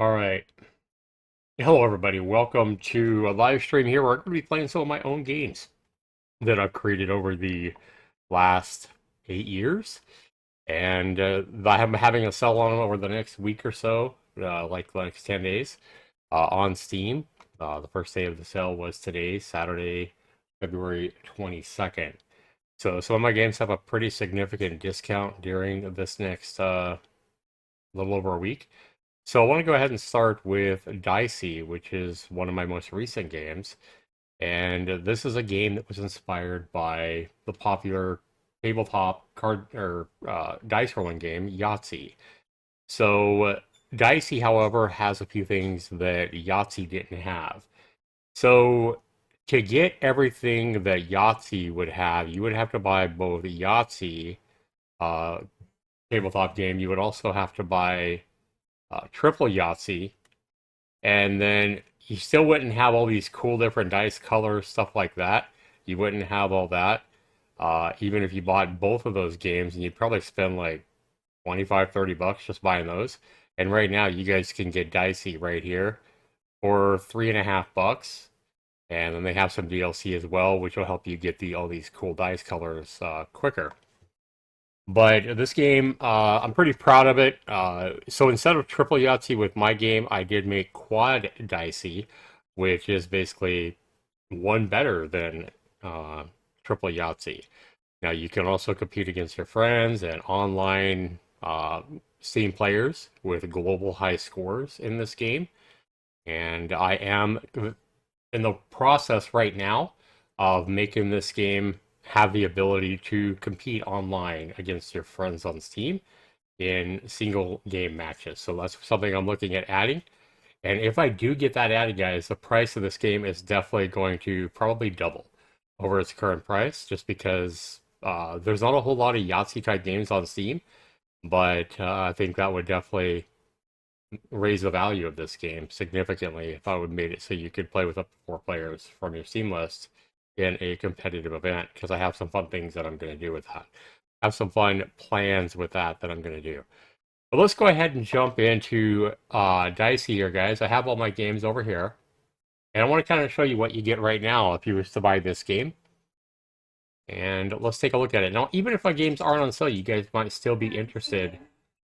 All right. Hello, everybody. Welcome to a live stream here where I'm going to be playing some of my own games that I've created over the last 8 years. And I'm having a sale on them over the next week or so, like the next 10 days, on Steam. The first day of the sale was today, Saturday, February 22nd. So some of my games have a pretty significant discount during this next little over a week. So I want to go ahead and start with Dicey, which is one of my most recent games. And this is a game that was inspired by the popular tabletop card or dice rolling game Yahtzee. So Dicey, however, has a few things that Yahtzee didn't have. So to get everything that Yahtzee would have, you would have to buy both Yahtzee uh, tabletop game. You would also have to buy triple Yahtzee, and then you still wouldn't have all these cool different dice colors, stuff like that. You wouldn't have all that, even if you bought both of those games, and you'd probably spend like 25, 30 bucks just buying those. And right now, you guys can get Dicey right here for 3.5 bucks. And then they have some DLC as well, which will help you get all these cool dice colors quicker. But this game, I'm pretty proud of it. So instead of triple Yahtzee with my game, I did make quad Dicey, which is basically one better than uh, triple Yahtzee. Now you can also compete against your friends and online Steam players with global high scores in this game. And I am in the process right now of making this game have the ability to compete online against your friends on Steam in single game matches. So that's something I'm looking at adding. And if I do get that added, guys, the price of this game is definitely going to probably double over its current price, just because there's not a whole lot of Yahtzee type games on Steam. But I think that would definitely raise the value of this game significantly if I would made it so you could play with up to 4 players from your Steam list in a competitive event, because I have some fun things that I'm going to do with that. I have some fun plans with that I'm going to do. But let's go ahead and jump into Dicey here, guys. I have all my games over here, and I want to kind of show you what you get right now if you was to buy this game. And let's take a look at it. Now, even if my games aren't on sale, you guys might still be interested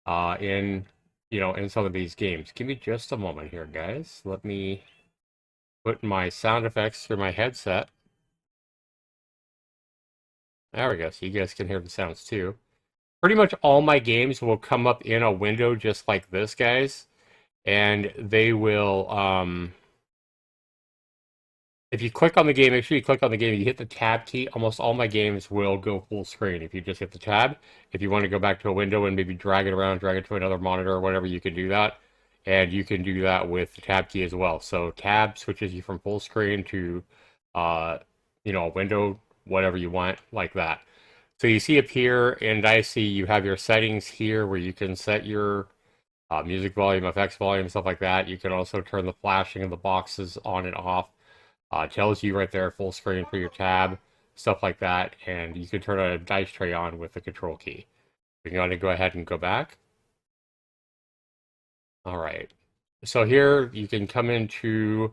in in some of these games. Give me just a moment here, guys. Let me put my sound effects through my headset. There we go, so you guys can hear the sounds too. Pretty much all my games will come up in a window just like this, guys. And they will, if you click on the game, make sure you click on the game, you hit the tab key, almost all my games will go full screen if you just hit the tab. If you want to go back to a window and maybe drag it around, drag it to another monitor or whatever, you can do that. And you can do that with the tab key as well. So tab switches you from full screen to, uh, a window, whatever you want, like that. So you see up here in Dicey, you have your settings here where you can set your music volume, effects volume, stuff like that. You can also turn the flashing of the boxes on and off. Tells you right there full screen for your tab, stuff like that, and you can turn a dice tray on with the control key. We're going to go ahead and go back. All right. So here you can come into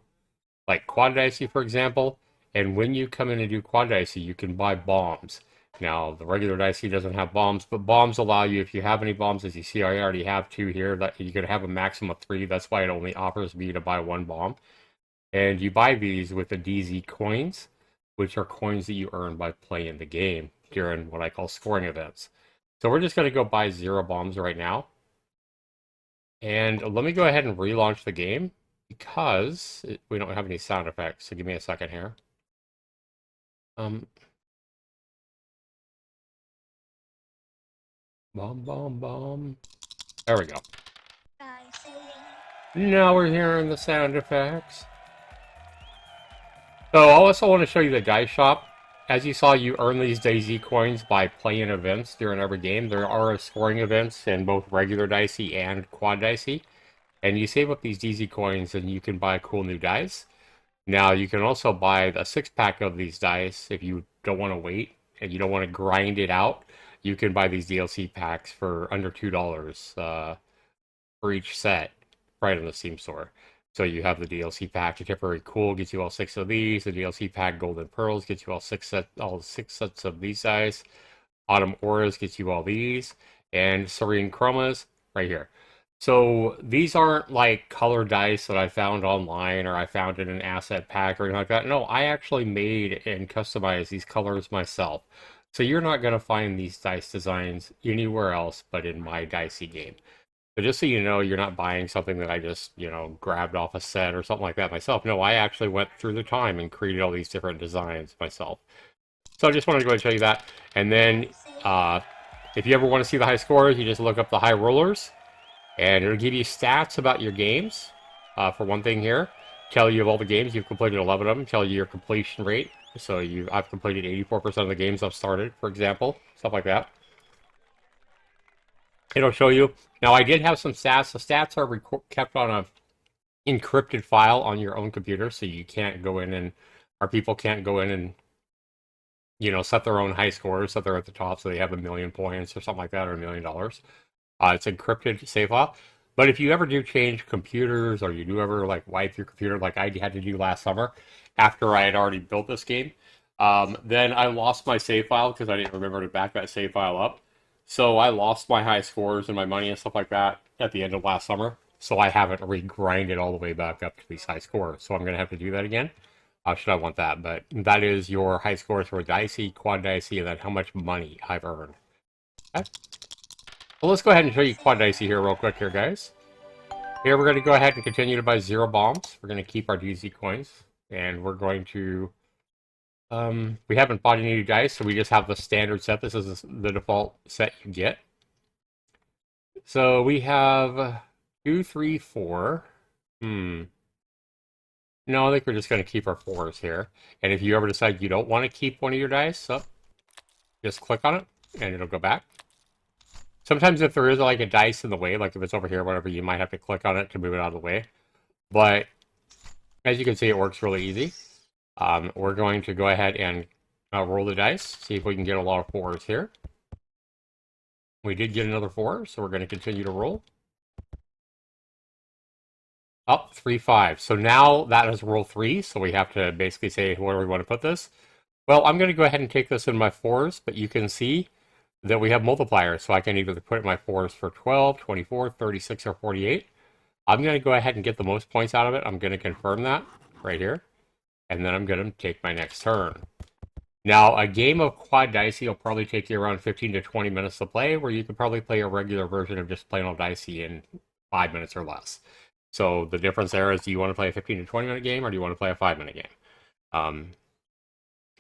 like quad dicey, for example, and when you come in and do quad dicey, you can buy bombs. Now the regular dicey doesn't have bombs, but bombs allow you, if you have any bombs, as you see, I already have 2 here. That you can have a maximum of 3. That's why it only offers me to buy 1 bomb. And you buy these with the DZ coins, which are coins that you earn by playing the game during what I call scoring events. So we're just going to go buy 0 bombs right now. And let me go ahead and relaunch the game because we don't have any sound effects. So give me a second here. Um, bomb, bomb, bomb. There we go. Now we're hearing the sound effects. So I also want to show you the dice shop. As you saw, you earn these Daisy coins by playing events during every game. There are scoring events in both regular Dicey and quad Dicey. And you save up these DZ coins and you can buy cool new dice. Now, you can also buy a 6-pack of these dice if you don't want to wait and you don't want to grind it out. You can buy these DLC packs for under $2 for each set right in the Steam store. So you have the DLC pack, Contemporary Cool gets you all six of these. The DLC pack Golden Pearls gets you all six sets of these size. Autumn Auras gets you all these, and Serene Chromas right here. So these aren't like color dice that I found online or I found in an asset pack or anything like that. No, I actually made and customized these colors myself. So you're not going to find these dice designs anywhere else but in my dicey game. So just so you know, you're not buying something that I just, grabbed off a set or something like that myself. No, I actually went through the time and created all these different designs myself. So I just wanted to go ahead and show you that. And then uh, if you ever want to see the high scores, you just look up the high rollers, and it'll give you stats about your games. For one thing here, tell you of all the games you've completed 11 of them, tell you your completion rate. So I've completed 84% of the games I've started, for example, stuff like that. It'll show you. Now I did have some stats. The stats are kept on a encrypted file on your own computer, so you can't go in and our people can't go in and set their own high scores so they're at the top, so they have 1,000,000 points or something like that, or $1,000,000. It's encrypted save file. But if you ever do change computers or you do ever like wipe your computer like I had to do last summer after I had already built this game, then I lost my save file because I didn't remember to back that save file up. So I lost my high scores and my money and stuff like that at the end of last summer. So I haven't re-grinded all the way back up to these high scores. So I'm going to have to do that again. Should I want that? But that is your high scores for dicey, quad dicey, and then how much money I've earned. Okay. Well, let's go ahead and show you quad dicey here real quick here, guys. Here we're going to go ahead and continue to buy 0 bombs. We're going to keep our DZ coins. And we're going to... we haven't bought any new dice, so we just have the standard set. This is the default set you get. So we have 2, 3, 4. No, I think we're just going to keep our 4s here. And if you ever decide you don't want to keep one of your dice, just click on it, and it'll go back. Sometimes if there is like a dice in the way, like if it's over here, whatever, you might have to click on it to move it out of the way. But as you can see, it works really easy. We're going to go ahead and roll the dice, see if we can get a lot of 4s here. We did get another 4, so we're going to continue to roll. Up 3, 5. So now that is roll 3, so we have to basically say where we want to put this. Well, I'm going to go ahead and take this in my 4s, but you can see that we have multipliers, so I can either put in my 4s for 12, 24, 36, or 48. I'm going to go ahead and get the most points out of it. I'm going to confirm that right here, and then I'm going to take my next turn. Now, a game of quad dicey will probably take you around 15 to 20 minutes to play, where you could probably play a regular version of just plain old dicey in 5 minutes or less. So the difference there is, do you want to play a 15 to 20 minute game, or do you want to play a 5-minute game?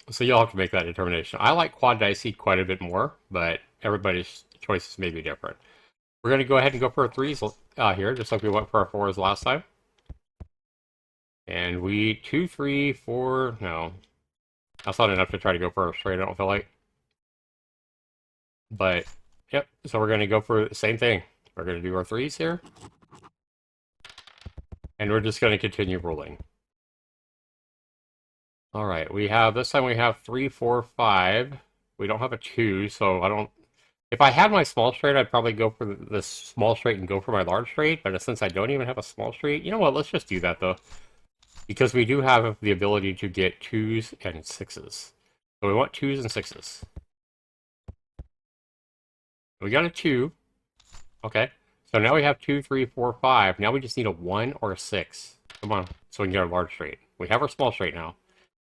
So you'll have to make that determination. I like quad dicey quite a bit more, but everybody's choices may be different. We're going to go ahead and go for a 3s here, just like we went for our 4s last time. And 2, 3, 4, no. That's not enough to try to go for a straight, I don't feel like. But, yep, so we're going to go for the same thing. We're going to do our 3s here. And we're just going to continue rolling. All right, this time we have 3, 4, 5. We don't have a 2, so I don't... If I had my small straight, I'd probably go for the small straight and go for my large straight, but since I don't even have a small straight, you know what, let's just do that, though. Because we do have the ability to get 2s and 6s. So we want 2s and 6s. We got a 2. Okay. So now we have 2, 3, 4, 5. Now we just need a 1 or a 6. Come on, so we can get our large straight. We have our small straight now.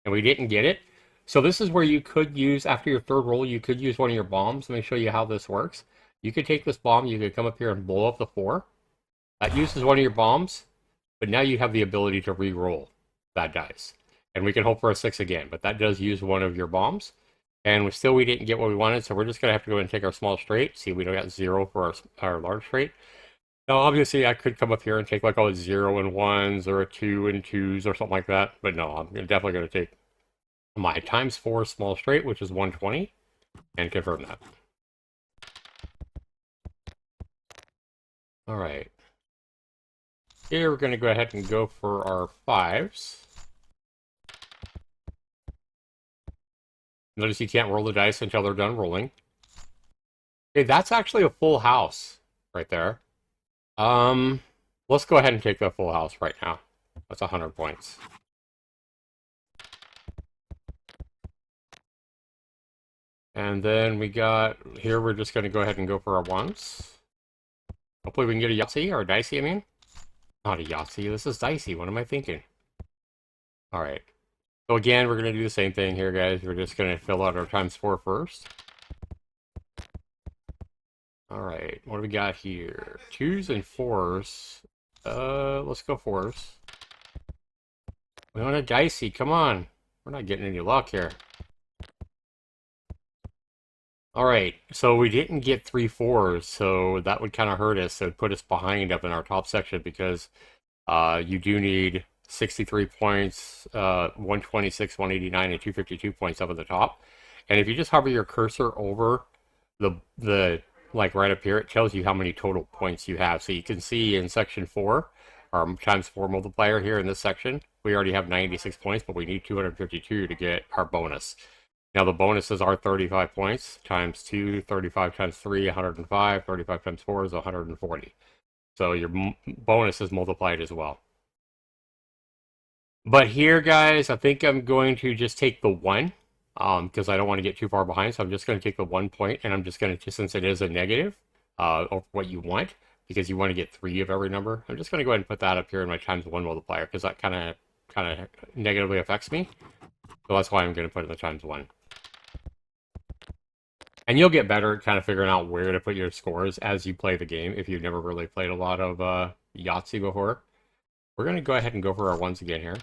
And we didn't get it. So this is where you could use, after your 3rd roll, you could use one of your bombs. Let me show you how this works. You could take this bomb, you could come up here and blow up the 4. That uses one of your bombs, but now you have the ability to re-roll that dice. And we can hope for a 6 again, but that does use one of your bombs. And we didn't get what we wanted, so we're just going to have to go and take our small straight. See, we don't got 0 for our large straight. Now, obviously, I could come up here and take like all 0 and 1s or a 2 and 2s or something like that. But no, I'm definitely going to take my times 4 small straight, which is 120, and confirm that. All right. Here, we're going to go ahead and go for our 5s. Notice you can't roll the dice until they're done rolling. Okay, that's actually a full house right there. Let's go ahead and take the full house right now. That's 100 points. And then we got, here we're just going to go ahead and go for our ones. Hopefully we can get a Yahtzee, or a Dicey, I mean. Not a Yahtzee, this is Dicey, what am I thinking? Alright. So again, we're going to do the same thing here, guys. We're just going to fill out our times 4 first. Alright, what do we got here? 2s and 4s. Let's go 4s. We want a Dicey, come on. We're not getting any luck here. Alright, so we didn't get 3 4s, so that would kind of hurt us. So it'd put us behind up in our top section because you do need 63 points, 126, 189, and 252 points up at the top. And if you just hover your cursor over the like right up here, it tells you how many total points you have. So you can see in section 4, our times 4 multiplier here in this section, we already have 96 points, but we need 252 to get our bonus. Now the bonuses are 35 points times 2, 35 times 3, 105, 35 times 4 is 140. So your bonus is multiplied as well. But here, guys, I think I'm going to just take the 1 because I don't want to get too far behind. So I'm just going to take the 1 point, and I'm just going to, since it is a negative over what you want, because you want to get 3 of every number, I'm just going to go ahead and put that up here in my times 1 multiplier because that kind of negatively affects me. So that's why I'm going to put it in the times 1. And you'll get better at kind of figuring out where to put your scores as you play the game if you've never really played a lot of Yahtzee before. We're going to go ahead and go for our ones again here.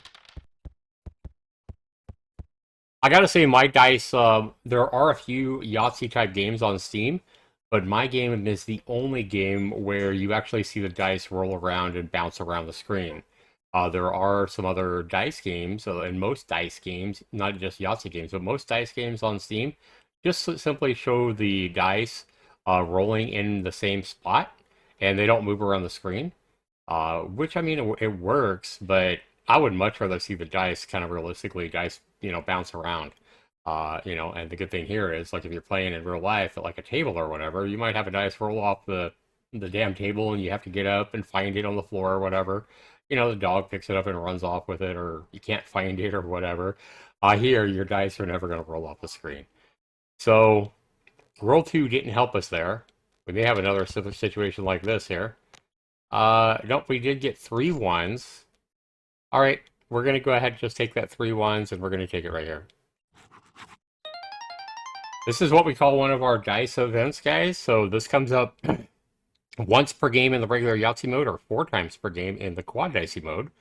I gotta say, my dice, there are a few Yahtzee type games on Steam, but my game is the only game where you actually see the dice roll around and bounce around the screen. There are some other dice games, and most dice games, not just Yahtzee games, but most dice games on Steam, just simply show the dice rolling in the same spot, and they don't move around the screen. Which, I mean, it works, but I would much rather see the dice kind of realistically, dice, bounce around. And the good thing here is, like, if you're playing in real life at like a table or whatever, you might have a dice roll off the damn table, and you have to get up and find it on the floor or whatever. The dog picks it up and runs off with it, or you can't find it or whatever. Here, your dice are never going to roll off the screen. So, roll 2 didn't help us there. We may have another situation like this here. Nope, we did get 3 1s. All right, we're going to go ahead and just take that 3 1s, and we're going to take it right here. This is what we call one of our dice events, guys. So this comes up once per game in the regular Yahtzee mode, or 4 times per game in the quad dicey mode.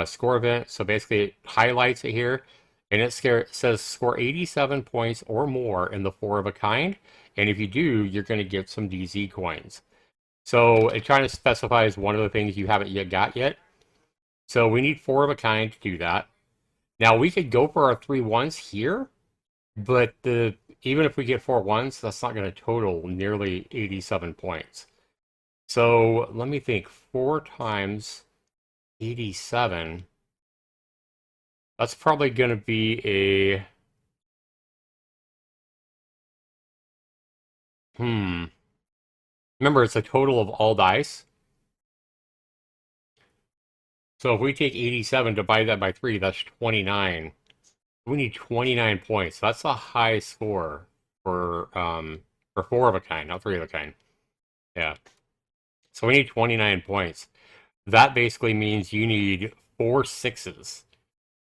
Score event, so basically it highlights it here, and it says score 87 points or more in the 4 of a kind, and if you do, you're going to get some DZ coins. So it kind of specifies one of the things you haven't yet got yet. So we need 4 of a kind to do that. Now we could go for our 3 1s here, but even if we get 4 1s, that's not going to total nearly 87 points. So let me think. 4 times 87. That's probably going to be a... Remember, it's a total of all dice. So if we take 87, divide that by 3, that's 29. We need 29 points. That's a high score for 4 of a kind, not 3 of a kind. Yeah. So we need 29 points. That basically means you need 4 6s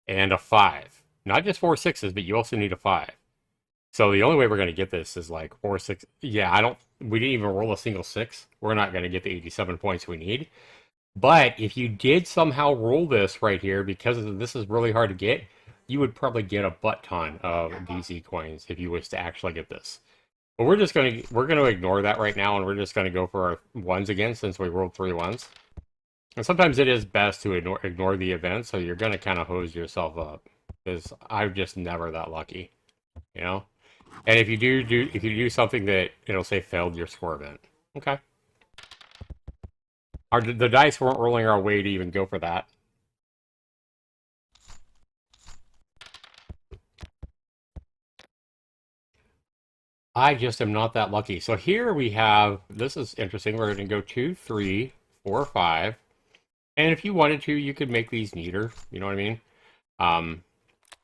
and a 5. Not just 4 6s, but you also need a 5. So the only way we're going to get this is like 4 6. Yeah, we didn't even roll a single 6. We're not going to get the 87 points we need. But if you did somehow roll this right here, because this is really hard to get, you would probably get a butt ton of DZ coins if you was to actually get this. But we're going to ignore that right now, and we're just going to go for our 1s again since we rolled 3 1s. And sometimes it is best to ignore the event, so you're going to kind of hose yourself up. Because I'm just never that lucky, And if you do something that it'll say failed your score event, okay. The dice weren't rolling our way to even go for that. I just am not that lucky. So here we have, this is interesting. We're going to go 2, 3, 4, 5. And if you wanted to, you could make these neater. You know what I mean? Um,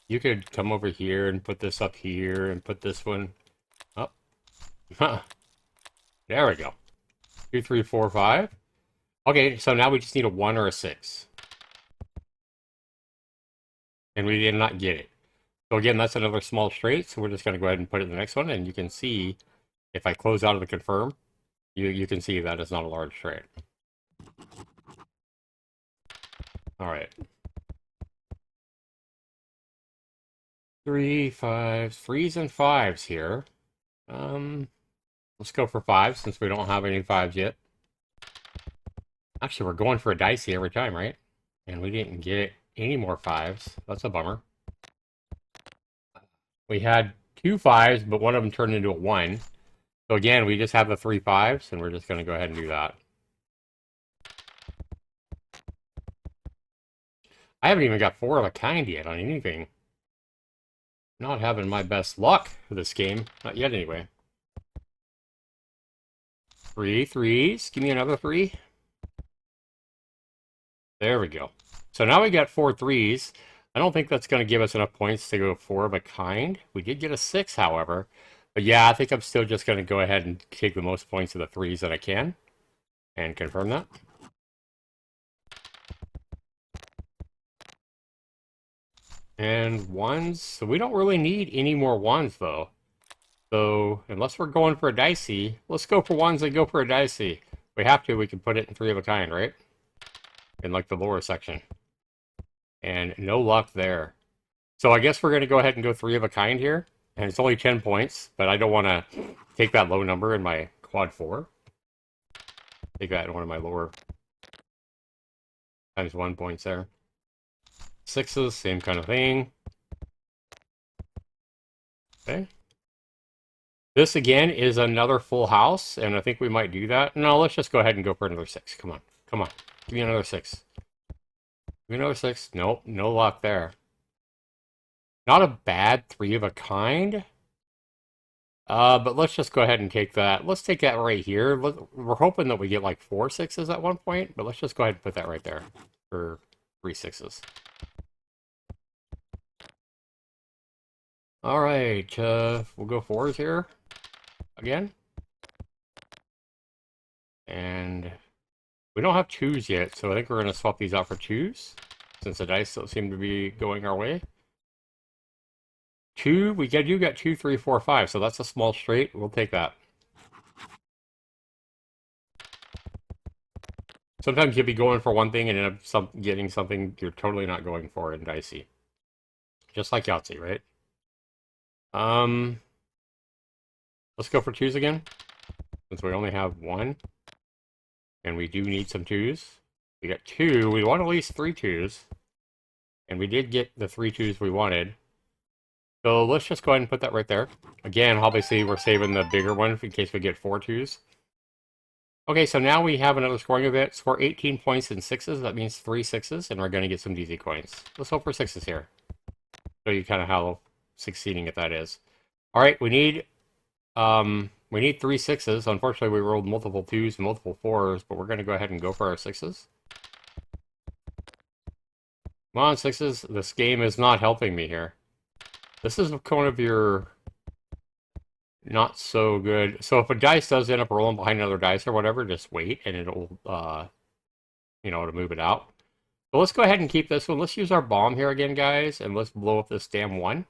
you could come over here and put this up here and put this one up. There we go. 2, 3, 4, 5. Okay, so now we just need a 1 or a 6. And we did not get it. So again, that's another small straight. So we're just going to go ahead and put it in the next one. And you can see, if I close out of the confirm, you can see that it's not a large straight. All right. 3, 5, 3s and 5s here. Let's go for 5 since we don't have any 5s yet. Actually, we're going for a dicey every time, right? And we didn't get any more 5s. That's a bummer. We had 2 5s, but one of them turned into a 1. So again, we just have the 3 5s, and we're just going to go ahead and do that. I haven't even got 4 of a kind yet on anything. Not having my best luck for this game. Not yet, anyway. 3 3s. Give me another 3. There we go. So now we got 4 3s. I don't think that's going to give us enough points to go 4 of a kind. We did get a 6, however. But yeah, I think I'm still just going to go ahead and take the most points of the 3s that I can. And confirm that. And 1s. So we don't really need any more 1s, though. So unless we're going for a dicey, let's go for 1s and go for a dicey. If we have to, we can put it in 3 of a kind, right? In like the lower section. And no luck there. So I guess we're going to go ahead and go 3 of a kind here. And it's only 10 points, but I don't want to take that low number in my quad 4. Take that in one of my lower times 1 points there. 6s, same kind of thing. Okay. This again is another full house, and I think we might do that. No, let's just go ahead and go for another 6. Come on. Come on. Give me another 6. Give me another 6. Nope, no luck there. Not a bad 3 of a kind. But let's just go ahead and take that. Let's take that right here. We're hoping that we get like 4 6s at one point, but let's just go ahead and put that right there for 3 6s. All right, we'll go 4s here again. And we don't have 2s yet, so I think we're going to swap these out for 2s, since the dice don't seem to be going our way. 2, we got 2, 3, 4, 5, so that's a small straight. We'll take that. Sometimes you'll be going for one thing and end up getting something you're totally not going for in dicey. Just like Yahtzee, right? Let's go for 2s again, since we only have 1. And we do need some 2s. We got 2. We want at least 3 2s. And we did get the 3 2s we wanted. So let's just go ahead and put that right there. Again, obviously, we're saving the bigger one in case we get 4 2s. Okay, so now we have another scoring event. Score 18 points in 6s. That means 3 6s, and we're going to get some DZ coins. Let's hope for 6s here. Show you kind of how succeeding if that is. All right, we need 3 6s. Unfortunately, we rolled multiple 2s and multiple 4s, but we're going to go ahead and go for our 6s. Come on, 6s. This game is not helping me here. This is kind of your not so good. So if a dice does end up rolling behind another dice or whatever, just wait and it'll, to move it out. But let's go ahead and keep this one. Let's use our bomb here again, guys, and let's blow up this damn 1.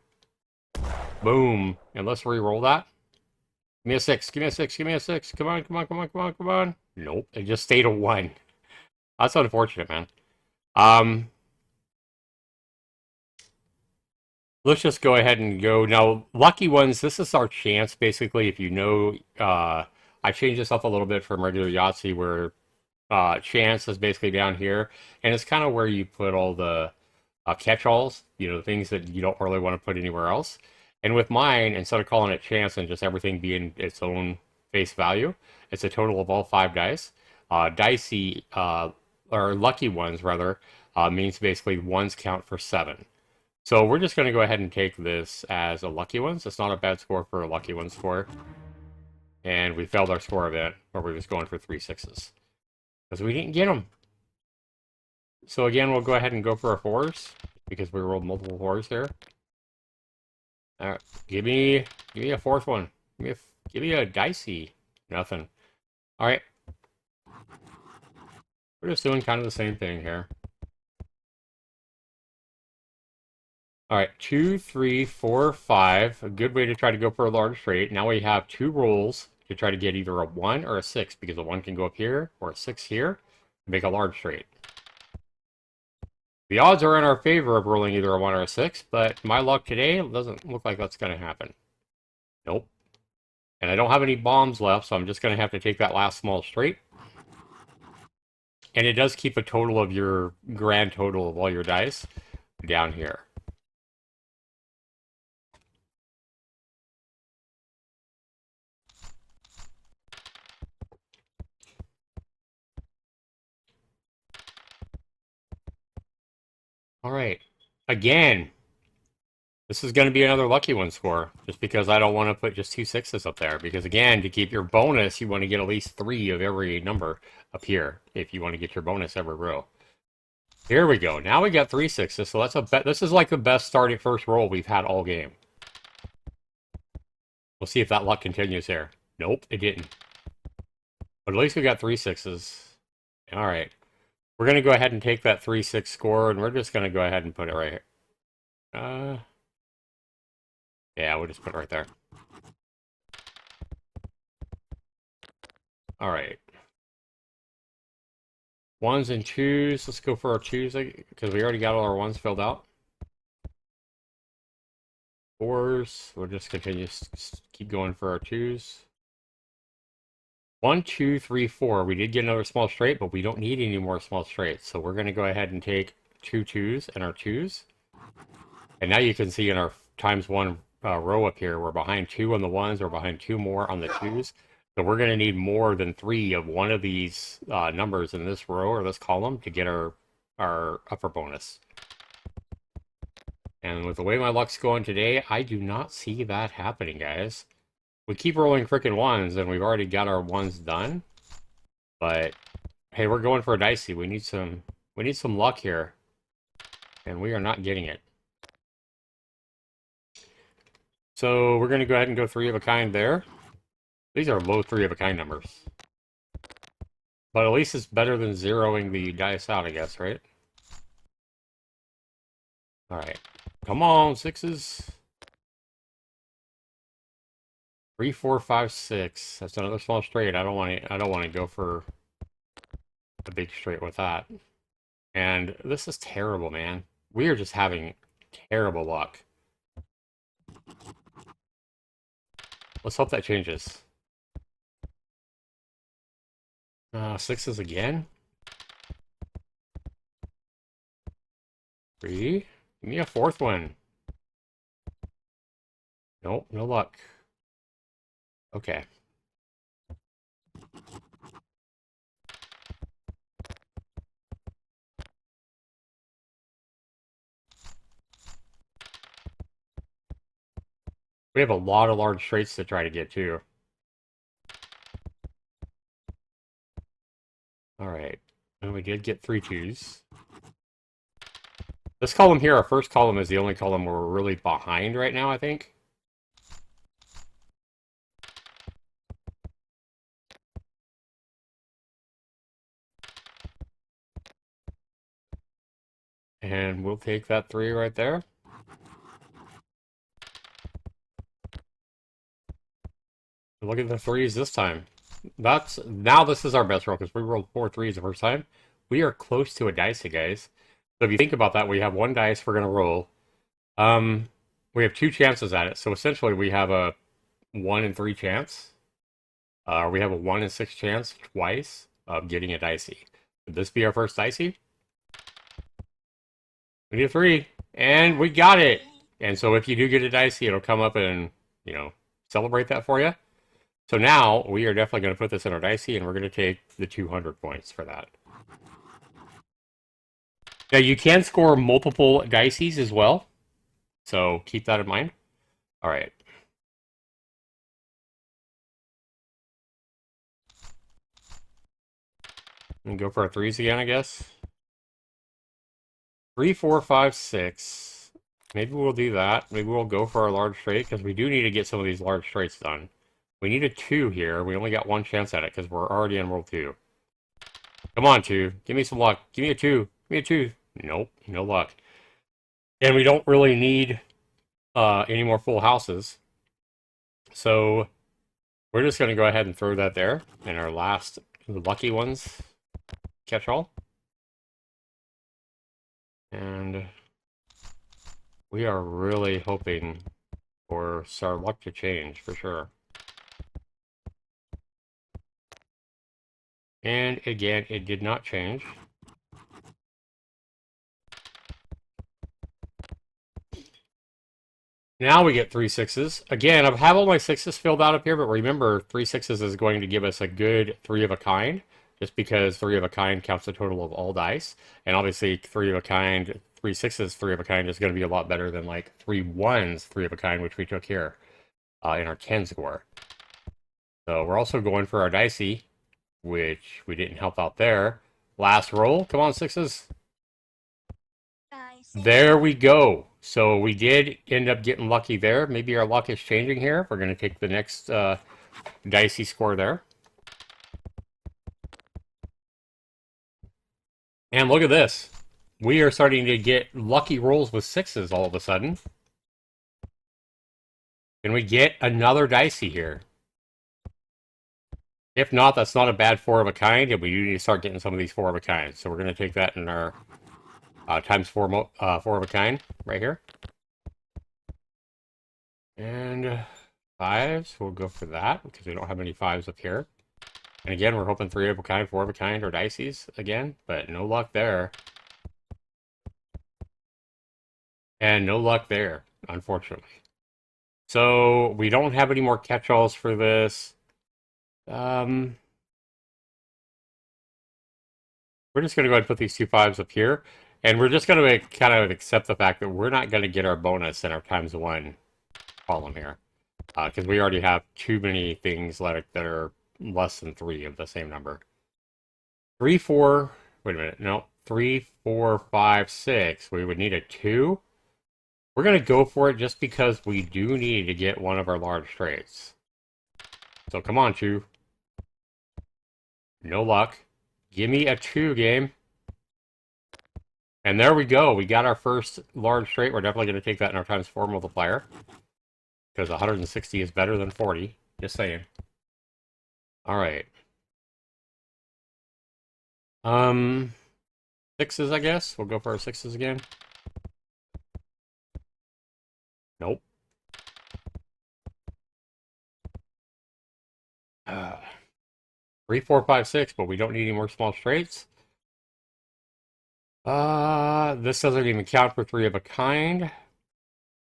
Boom. And let's re-roll that. Give me a 6. Give me a 6. Give me a 6. Come on, come on, come on, come on, come on. Nope. It just stayed a 1. That's unfortunate, man. Let's just go ahead and go. Now, lucky ones, this is our chance, basically, if you know, I changed this up a little bit from regular Yahtzee, where chance is basically down here, and it's kind of where you put all the catch-alls, things that you don't really want to put anywhere else. And with mine, instead of calling it chance and just everything being its own face value, it's a total of all 5 dice. Dicey, or lucky ones, rather, means basically ones count for 7. So we're just going to go ahead and take this as a lucky ones. It's not a bad score for a lucky one score. And we failed our score event, where we was going for 3 6s. because we didn't get them. So again, we'll go ahead and go for our fours because we rolled multiple fours here. All right, give me a fourth one. Give me a dicey. Nothing. All right, we're just doing kind of the same thing here. All right, 2, 3, 4, 5. A good way to try to go for a large straight. Now we have two rolls to try to get either a 1 or a 6 because a 1 can go up here or a 6 here to make a large straight. The odds are in our favor of rolling either a 1 or a 6, but my luck today doesn't look like that's going to happen. Nope. And I don't have any bombs left, so I'm just going to have to take that last small straight. And it does keep a total of your grand total of all your dice down here. All right. Again, this is going to be another lucky one score, just because I don't want to put just 2 6s up there. Because again, to keep your bonus, you want to get at least 3 of every number up here if you want to get your bonus every row. Here we go. Now we got 3 6s, so that's a bet. This is like the best starting first roll we've had all game. We'll see if that luck continues here. Nope, it didn't. But at least we got 3 6s. All right. We're going to go ahead and take that 3-6 score, and we're just going to go ahead and put it right here. Yeah, we'll just put it right there. All right. 1s and 2s. Let's go for our 2s, because we already got all our 1s filled out. 4s. We'll just continue, keep going for our 2s. 1, 2, 3, 4. We did get another small straight, but we don't need any more small straights. So we're going to go ahead and take 2 2s and our 2s. And now you can see in our ×1 row up here, we're behind 2 on the 1s, we're behind 2 more on the 2s. So we're going to need more than 3 of one of these numbers in this row or this column to get our upper bonus. And with the way my luck's going today, I do not see that happening, guys. We keep rolling frickin' 1s, and we've already got our 1s done. But hey, we're going for a dicey. We need some luck here, and we are not getting it. So we're going to go ahead and go 3 of a kind there. These are low 3 of a kind numbers. But at least it's better than zeroing the dice out, I guess, right? Alright. Come on, 6s. 3, 4, 5, 6. That's another small straight. I don't want to go for a big straight with that. And this is terrible, man. We are just having terrible luck. Let's hope that changes. 6s again. 3. Give me a 4th one. Nope, no luck. Okay. We have a lot of large straights to try to get to. Alright. And we did get 3 2s. This column here, our first column, is the only column where we're really behind right now, I think. And we'll take that 3 right there. Look at the 3s this time. Now this is our best roll, because we rolled 4 3s the first time. We are close to a dicey, guys. So if you think about that, we have 1 dice we're going to roll. We have 2 chances at it. So essentially we have a 1 in 3 chance. We have a 1 in 6 chance twice of getting a dicey. Would this be our first dicey? We need a 3. And we got it! And so if you do get a dicey, it'll come up and, celebrate that for you. So now we are definitely going to put this in our dicey, and we're going to take the 200 points for that. Now you can score multiple diceys as well, so keep that in mind. All right. And go for our threes again, I guess. 3, 4, 5, 6. Maybe we'll do that. Maybe we'll go for our large straight because we do need to get some of these large straights done. We need a 2 here. We only got one chance at it because we're already in roll 2. Come on, 2. Give me some luck. Give me a 2. Give me a 2. Nope, no luck. And we don't really need any more full houses. So we're just going to go ahead and throw that there. And our last lucky ones catch all. And we are really hoping for our luck to change for sure. And again, it did not change. Now we get 3 sixes. Again, I have all my sixes filled out up here, but remember, 3 sixes is going to give us a good 3 of a kind, just because 3 of a kind counts the total of all dice. And obviously, 3 of a kind, 3 sixes, 3 of a kind is going to be a lot better than like 3 ones, 3 of a kind, which we took here in our 10 score. So we're also going for our dicey, which we didn't help out there. Last roll. Come on, sixes. There we go. So we did end up getting lucky there. Maybe our luck is changing here. We're going to take the next dicey score there. And look at this. We are starting to get lucky rolls with sixes all of a sudden. Can we get another dicey here? If not, that's not a bad 4 of a kind, and we do need to start getting some of these 4 of a kinds. So we're going to take that in our times 4 of a kind right here. And fives, we'll go for that because we don't have any fives up here. And again, we're hoping 3 of a kind, 4 of a kind, or dices again, but no luck there. And no luck there, unfortunately. So we don't have any more catch-alls for this. We're just going to go ahead and put these 2 fives up here. And we're just going to kind of accept the fact that we're not going to get our bonus in our times 1 column here. Because we already have too many things that are less than 3 of the same number. 3, 4, wait a minute, no, 3, 4, 5, 6. We would need a 2. We're going to go for it just because we do need to get one of our large straights. So come on, 2. No luck. Give me a 2 game. And there we go. We got our first large straight. We're definitely going to take that in our times 4 multiplier. Because 160 is better than 40. Just saying. Alright. Sixes, I guess. We'll go for our sixes again. Nope. 3, 4, 5, 6, but we don't need any more small straights. This doesn't even count for 3 of a kind.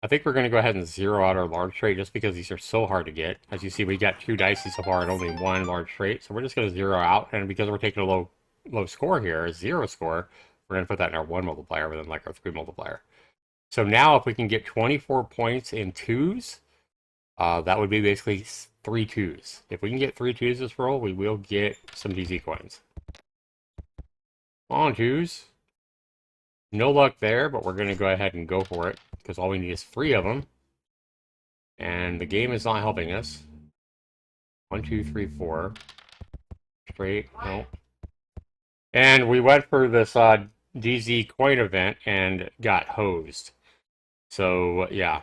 I think we're going to go ahead and zero out our large straight just because these are so hard to get. As you see, we got 2 dicey so far and only 1 large straight. So we're just going to zero out. And because we're taking a low score here, a 0 score, we're going to put that in our 1 multiplier rather than like our 3 multiplier. So now if we can get 24 points in 2s, that would be basically 3 2s. If we can get 3 2s this roll, we will get some DZ coins. Come on, 2s. No luck there, but we're going to go ahead and go for it because all we need is 3 of them. And the game is not helping us. 1, 2, 3, 4. Straight, no. And we went for this DZ coin event and got hosed. So, yeah.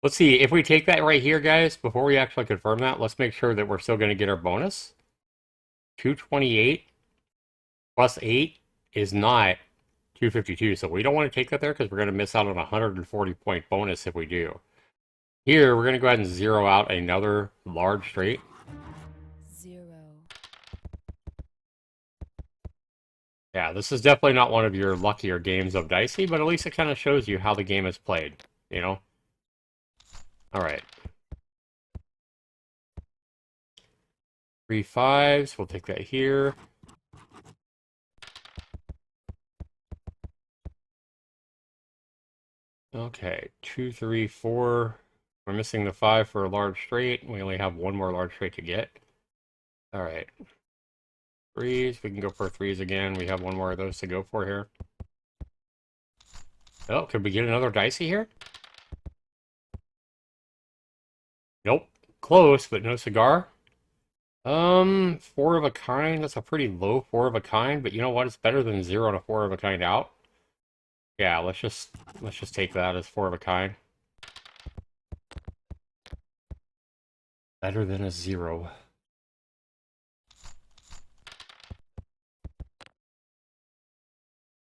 Let's see, if we take that right here, guys, before we actually confirm that, let's make sure that we're still going to get our bonus. 228 plus 8 is not 252, so we don't want to take that there because we're going to miss out on a 140-point bonus if we do. Here, we're going to go ahead and zero out another large straight. 0. Yeah, this is definitely not one of your luckier games of Dicey, but at least it kind of shows you how the game is played, you know? Alright. 3 5s, we'll take that here. Okay, 2, 3, 4. We're missing the 5 for a large straight. We only have 1 more large straight to get. Alright. Threes. We can go for threes again. We have one more of those to go for here. Oh, could we get another dicey here? Nope. Close, but no cigar. Four of a kind. That's a pretty low four of a kind, but you know what? It's better than zero and a four of a kind out. Yeah, let's just take that as four of a kind. Better than a zero.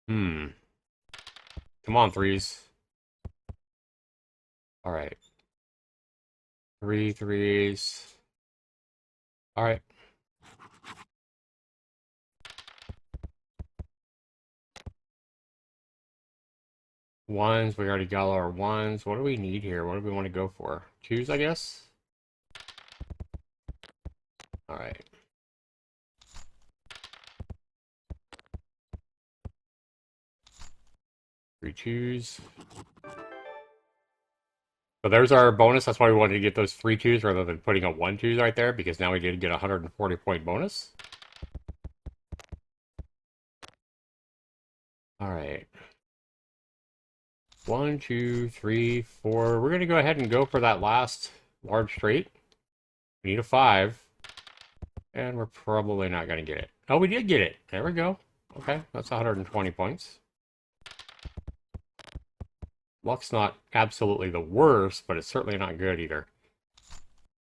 Hmm. Come on, threes. All right. Three threes. All right. Ones. We already got all our ones. What do we need here? What do we want to go for? Twos, I guess? All right. Three twos. So there's our bonus. That's why we wanted to get those three twos rather than putting a one twos right there, because now we did get a 140-point bonus. All right. One, two, three, four. We're going to go ahead and go for that last large straight. We need a five. And we're probably not going to get it. Oh, we did get it. There we go. Okay, that's 120 points. Luck's not absolutely the worst, but it's certainly not good either.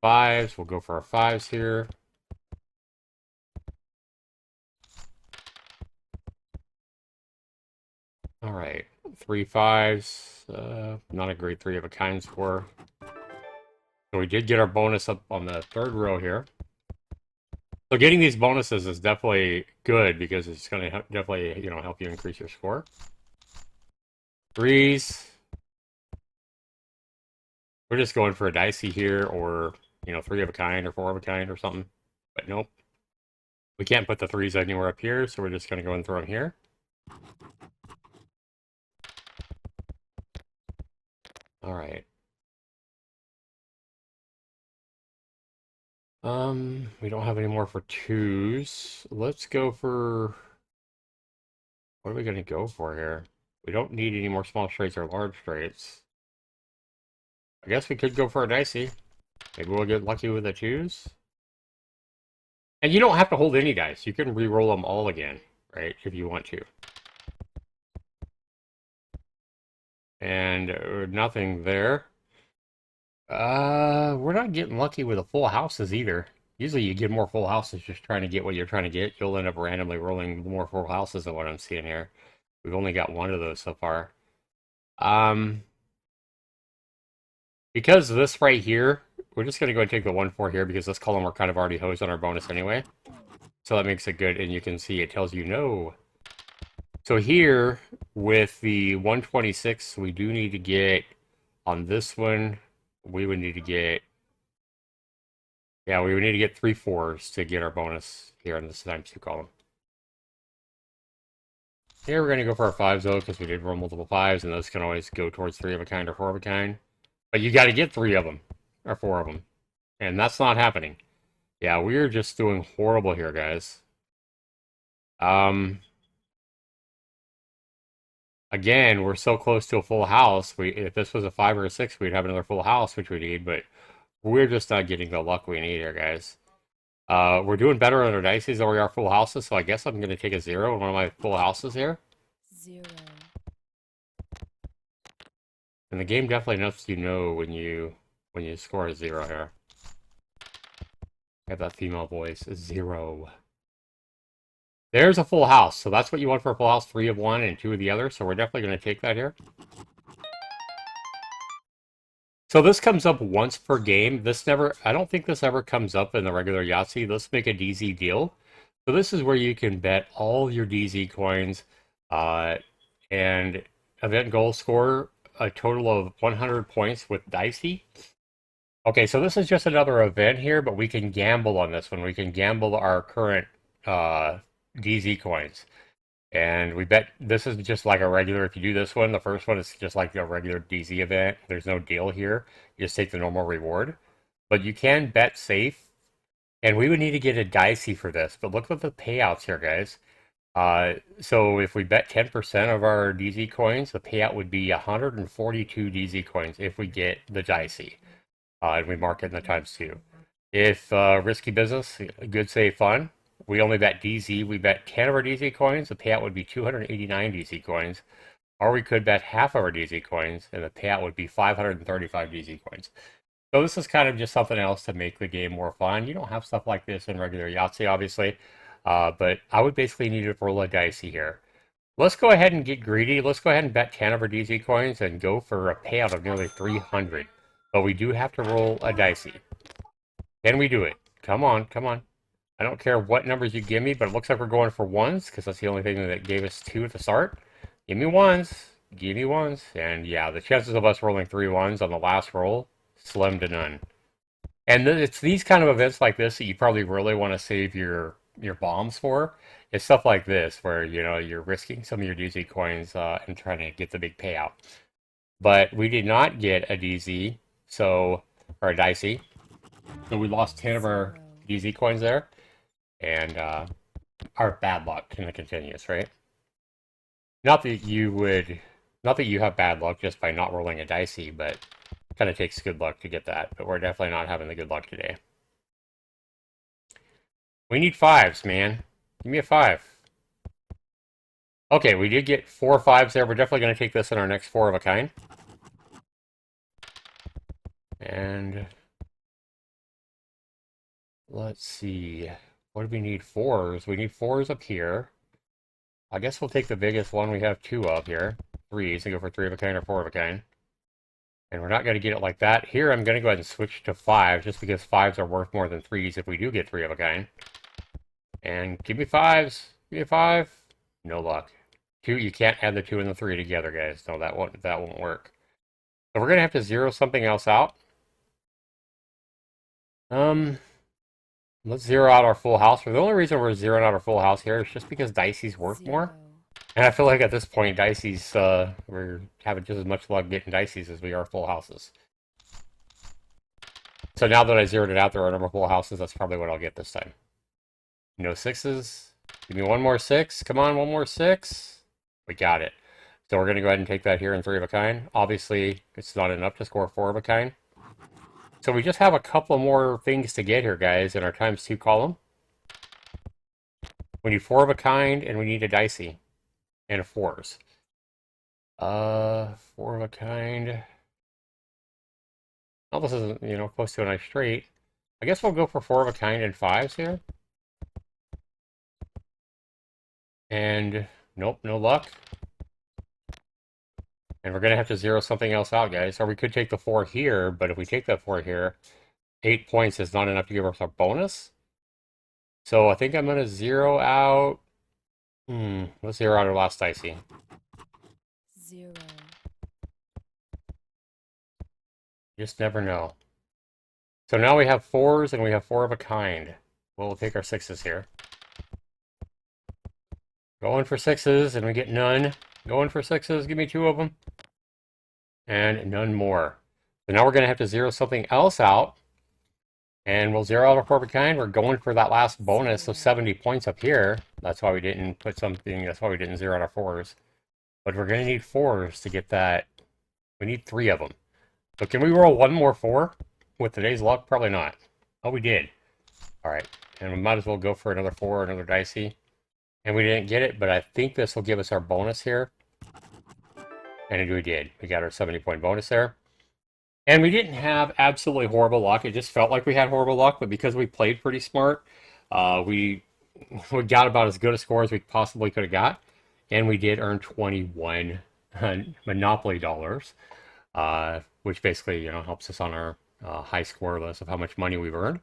Fives. We'll go for our fives here. All right. Three fives. Not a great three of a kind score. So we did get our bonus up on the third row here. So getting these bonuses is definitely good because it's going to definitely, help you increase your score. Threes. We're just going for a dicey here or, three of a kind or four of a kind or something. But nope. We can't put the threes anywhere up here, so we're just going to go and throw them here. All right. We don't have any more for twos. Let's go for... What are we going to go for here? We don't need any more small straights or large straights. I guess we could go for a dicey. Maybe we'll get lucky with the twos. And you don't have to hold any dice. You can re-roll them all again, right, if you want to. And nothing there. We're not getting lucky with the full houses either. Usually you get more full houses just trying to get what you're trying to get. You'll end up randomly rolling more full houses than what I'm seeing here. We've only got one of those so far. Because of this right here, we're just going to go and take the 1-4 here because this column we're kind of already hosed on our bonus anyway. So that makes it good, and you can see it tells you no. So here, with the 126, we do need to get, on this one, we would need to get, yeah, we would need to get 3 4s to get our bonus here on this ×2 column. Here we're going to go for our 5s though, because we did roll multiple 5s, and those can always go towards 3 of a kind or 4 of a kind. But you got to get 3 of them, or 4 of them. And that's not happening. Yeah, we're just doing horrible here, guys. Again, we're so close to a full house. If this was a 5 or a 6, we'd have another full house, which we need, but we're just not getting the luck we need here, guys. We're doing better on our dices than we are full houses, so I guess I'm going to take a 0 on one of my full houses here. 0. And the game definitely lets you know when you score a 0 here. I have that female voice, 0. There's a full house, so that's what you want for a full house, 3 of one and 2 of the other, so we're definitely going to take that here. So this comes up once per game. I don't think this ever comes up in the regular Yahtzee. Let's make a DZ deal. So this is where you can bet all your DZ coins, and event goal score a total of 100 points with Dicey. Okay, so this is just another event here, but we can gamble on this one. We can gamble our current DZ coins. And we bet this is just like a regular, if you do this one, the first one is just like a regular DZ event. There's no deal here. You just take the normal reward. But you can bet safe And we would need to get a dicey for this, but look at the payouts here, guys. So if we bet 10% of our DZ coins, the payout would be 142 DZ coins if we get the dicey. And we mark it in the times two. If risky business, good save fun, we only bet DZ. We bet 10 of our DZ coins, the payout would be 289 DZ coins. Or we could bet half of our DZ coins, and the payout would be 535 DZ coins. So this is kind of just something else to make the game more fun. You don't have stuff like this in regular Yahtzee, obviously, but I would basically need to roll a dicey here. Let's go ahead and get greedy. Let's go ahead and bet 10 of our DZ coins and go for a payout of nearly 300. But we do have to roll a dicey. Can we do it? Come on, come on. I don't care what numbers you give me, but it looks like we're going for ones because that's the only thing that gave us two at the start. Give me ones. Give me ones. And yeah, the chances of us rolling 3 ones on the last roll, slim to none. And it's these kind of events like this that you probably really want to save your bombs for. It's stuff like this where, you know, you're risking some of your DZ coins and trying to get the big payout. But we did not get a DZ, so, or a dicey. So we lost 10 of our 0. DZ coins there. And our bad luck in the continuous, right? Not that you would, not that you have bad luck just by not rolling a dicey, but it kind of takes good luck to get that. But we're definitely not having the good luck today. We need fives, man. Give me a 5. Okay, we did get 4 5s there. We're definitely going to take this in our next 4 of a kind. And let's see. What do we need? 4s. We need 4s up here. I guess we'll take the biggest one we have 2 of here. 3s and go for 3 of a kind or 4 of a kind. And we're not going to get it like that. Here I'm going to go ahead and switch to 5 just because 5s are worth more than 3s if we do get 3 of a kind. And give me 5s. Give me a 5. No luck. 2, you can't add the 2 and the 3 together, guys. No, that won't work. So we're going to have to zero something else out. Let's zero out our full house. The only reason we're zeroing out our full house here is just because Dicey's worth more. 0. And I feel like at this point, Dicey's, we're having just as much luck getting Dicey's as we are full houses. So now that I zeroed it out, there are no more full houses. That's probably what I'll get this time. No 6s. Give me one more 6. Come on, one more 6. We got it. So we're going to go ahead and take that here in 3 of a kind. Obviously, it's not enough to score 4 of a kind. So we just have a couple more things to get here, guys, in our times 2 column. We need 4 of a kind, and we need a dicey. And a 4s. 4 of a kind. Well, this isn't, you know, close to a nice straight. I guess we'll go for 4 of a kind and 5s here. And nope, no luck. And we're going to have to zero something else out, guys. Or we could take the 4 here, but if we take that 4 here, 8 points is not enough to give us our bonus. So I think I'm going to zero out... let's zero out our last dicey. 0. Just never know. So now we have 4s and we have 4 of a kind. We'll take our 6s here. Going for 6s and we get none. Going for 6s, give me 2 of them. And none more. So now we're going to have to zero something else out. And we'll zero out our 4 of a kind. We're going for that last bonus of 70 points up here. That's why we didn't put something, that's why we didn't zero out our 4s. But we're going to need 4s to get that. We need 3 of them. So can we roll one more 4 with today's luck? Probably not. Oh, we did. All right. And we might as well go for another 4, another dicey. And we didn't get it, but I think this will give us our bonus here. And we did. We got our 70-point bonus there. And we didn't have absolutely horrible luck. It just felt like we had horrible luck, but because we played pretty smart, we got about as good a score as we possibly could have got. And we did earn 21 Monopoly dollars, which basically, you know, helps us on our high score list of how much money we've earned.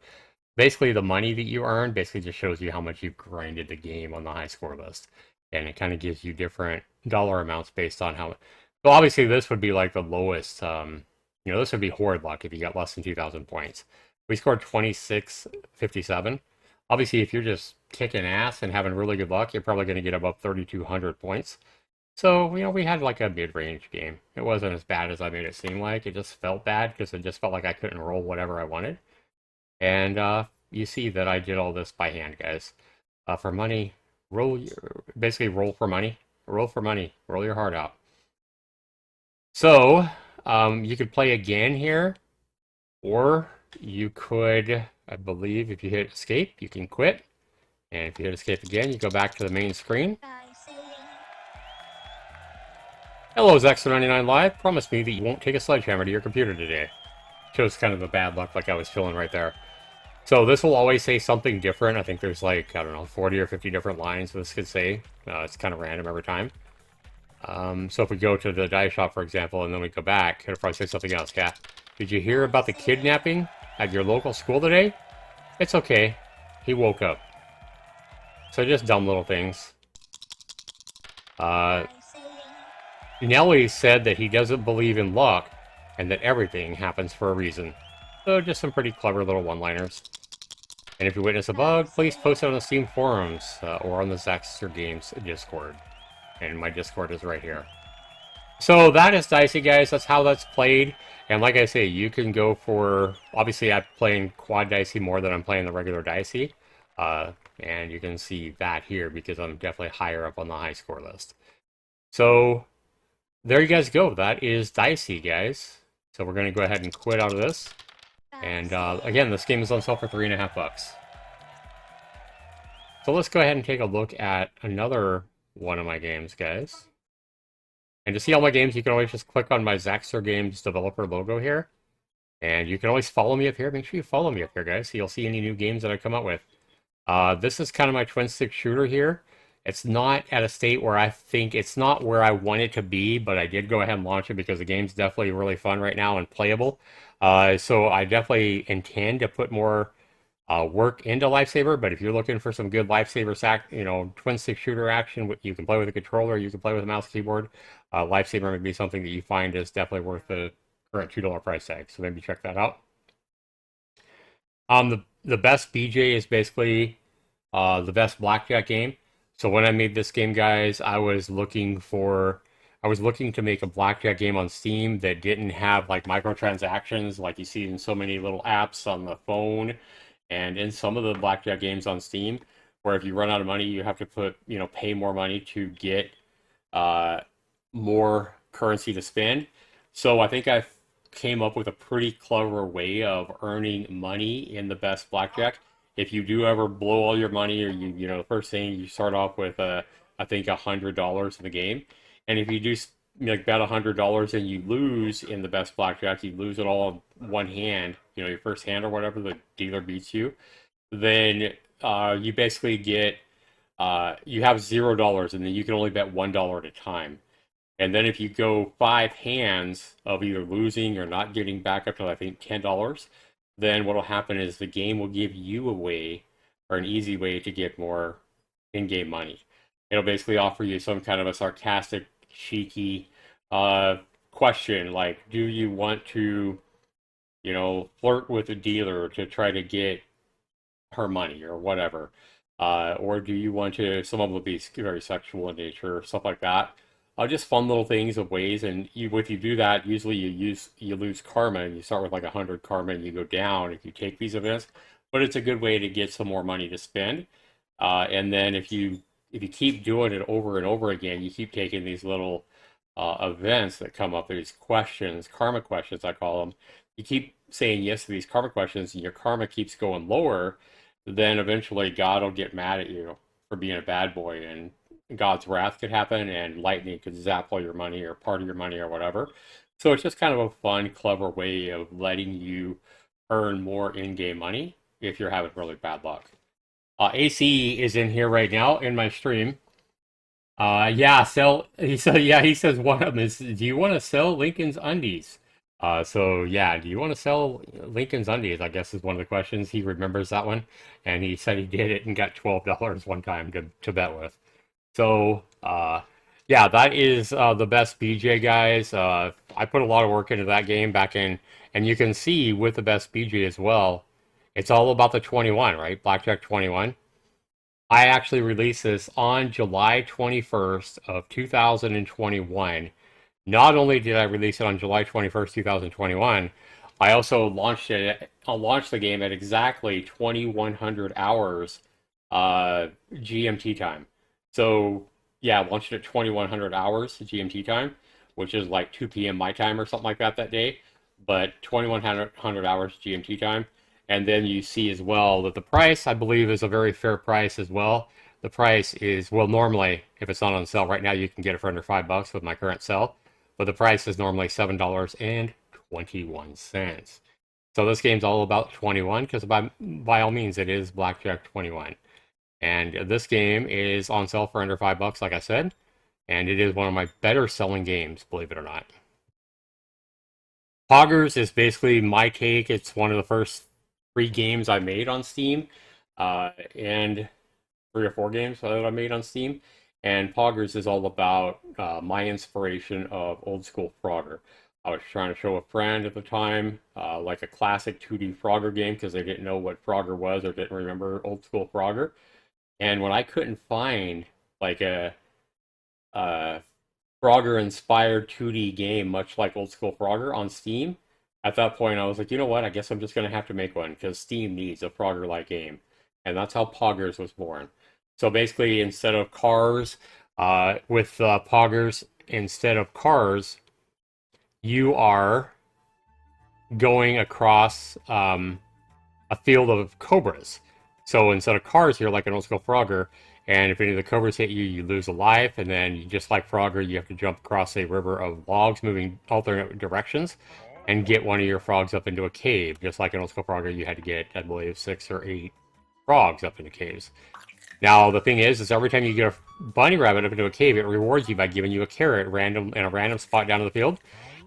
Basically, the money that you earn basically just shows you how much you've grinded the game on the high score list. And it kind of gives you different dollar amounts based on how... So obviously, this would be like the lowest... you know, this would be horrid luck if you got less than 2,000 points. We scored 2657. Obviously, if you're just kicking ass and having really good luck, you're probably going to get above 3,200 points. So, you know, we had like a mid-range game. It wasn't as bad as I made it seem like. It just felt bad because it just felt like I couldn't roll whatever I wanted. And you see that I did all this by hand, guys. For money, basically roll for money. Roll for money. Roll your heart out. So, you could play again here, or you could, I believe, if you hit escape, you can quit. And if you hit escape again, you go back to the main screen. Hello, X99 Live. Promise me that you won't take a sledgehammer to your computer today. Shows kind of the bad luck like I was feeling right there. So this will always say something different. I think there's like, I don't know, 40 or 50 different lines this could say. It's kind of random every time. So if we go to the dice shop, for example, and then we go back, it'll probably say something else, Kat. Did you hear about the kidnapping at your local school today? It's okay. He woke up. So just dumb little things. Nelly said that he doesn't believe in luck and that everything happens for a reason. So just some pretty clever little one-liners. And if you witness a bug, please post it on the Steam forums or on the Zaxxer Games Discord. And my Discord is right here. So that is Dicey, guys. That's how that's played. And like I say, you can go for... Obviously, I'm playing quad Dicey more than I'm playing the regular Dicey. And you can see that here because I'm definitely higher up on the high score list. So there you guys go. That is Dicey, guys. So we're going to go ahead and quit out of this. And again, this game is on sale for $3.50. So let's go ahead and take a look at another one of my games, guys. And to see all my games, you can always just click on my Zaxxer Games developer logo here. And you can always follow me up here. Make sure you follow me up here, guys, so you'll see any new games that I come up with. This is kind of my twin-stick shooter here. It's not at a state where I think it's not where I want it to be, but I did go ahead and launch it because the game's definitely really fun right now and playable. So I definitely intend to put more work into Lifesaver, but if you're looking for some good Lifesaver twin-stick shooter action, you can play with a controller, you can play with a mouse keyboard. Lifesaver may be something that you find is definitely worth the current $2 price tag, so maybe check that out. The best BJ is basically the best blackjack game. So when I made this game, guys, I was looking to make a blackjack game on Steam that didn't have like microtransactions like you see in so many little apps on the phone and in some of the blackjack games on Steam, where if you run out of money, you have to pay more money to get more currency to spend. So I think I came up with a pretty clever way of earning money in the best blackjack. If you do ever blow all your money, or the first thing you start off with, I think $100 in the game, and if you do like bet $100 and you lose in the best blackjack, you lose it all in one hand, your first hand or whatever, the dealer beats you, then you basically get you have $0, and then you can only bet $1 at a time. And then if you go 5 hands of either losing or not getting back up to, I think, $10, then what will happen is the game will give you a way, or an easy way, to get more in-game money. It'll basically offer you some kind of a sarcastic, cheeky question, like, do you want to, flirt with a dealer to try to get her money or whatever? Or do you want to, some of them will be very sexual in nature, stuff like that. Just fun little things of ways, and if you do that, usually you lose karma, and you start with like 100 karma, and you go down if you take these events. But it's a good way to get some more money to spend. And then if you keep doing it over and over again, you keep taking these little events that come up, these questions, karma questions, I call them. You keep saying yes to these karma questions, and your karma keeps going lower. Then eventually God will get mad at you for being a bad boy, and God's wrath could happen, and lightning could zap all your money or part of your money or whatever. So it's just kind of a fun, clever way of letting you earn more in-game money if you're having really bad luck. AC is in here right now in my stream. Yeah, he says one of them is, do you want to sell Lincoln's undies? So yeah, do you want to sell Lincoln's undies? I guess is one of the questions. He remembers that one, and he said he did it and got $12 one time to bet with. So, yeah, that is the best BJ, guys. I put a lot of work into that game back in, and you can see with the best BJ as well, it's all about the 21, right? Blackjack 21. I actually released this on July 21st of 2021. Not only did I release it on July 21st, 2021, I also launched the game at exactly 2100 hours GMT time. So yeah, I launched it at 2100 hours GMT time, which is like 2 p.m. my time or something like that day. But 2100 hours GMT time. And then you see as well that the price, I believe, is a very fair price as well. The price is, well, normally, if it's not on sale right now, you can get it for under $5 with my current sale. But the price is normally $7.21. So this game's all about 21 because by all means it is Blackjack 21. And this game is on sale for under $5, like I said, and it is one of my better selling games, believe it or not. Poggers is basically my take. It's one of the first free games I made on Steam, and 3 or 4 games that I made on Steam. And Poggers is all about my inspiration of old school Frogger. I was trying to show a friend at the time, like a classic 2D Frogger game because they didn't know what Frogger was or didn't remember old school Frogger. And when I couldn't find like a Frogger inspired 2D game, much like old school Frogger on Steam, at that point I was like, you know what? I guess I'm just going to have to make one because Steam needs a Frogger like game. And that's how Poggers was born. So basically, instead of cars, with Poggers, instead of cars, you are going across a field of cobras. So instead of cars, you're like an old school Frogger, and if any of the cobras hit you, you lose a life, and then just like Frogger, you have to jump across a river of logs moving alternate directions and get one of your frogs up into a cave. Just like an old school Frogger, you had to get, I believe, 6 or 8 frogs up into caves. Now the thing is every time you get a bunny rabbit up into a cave, it rewards you by giving you a carrot random in a random spot down in the field,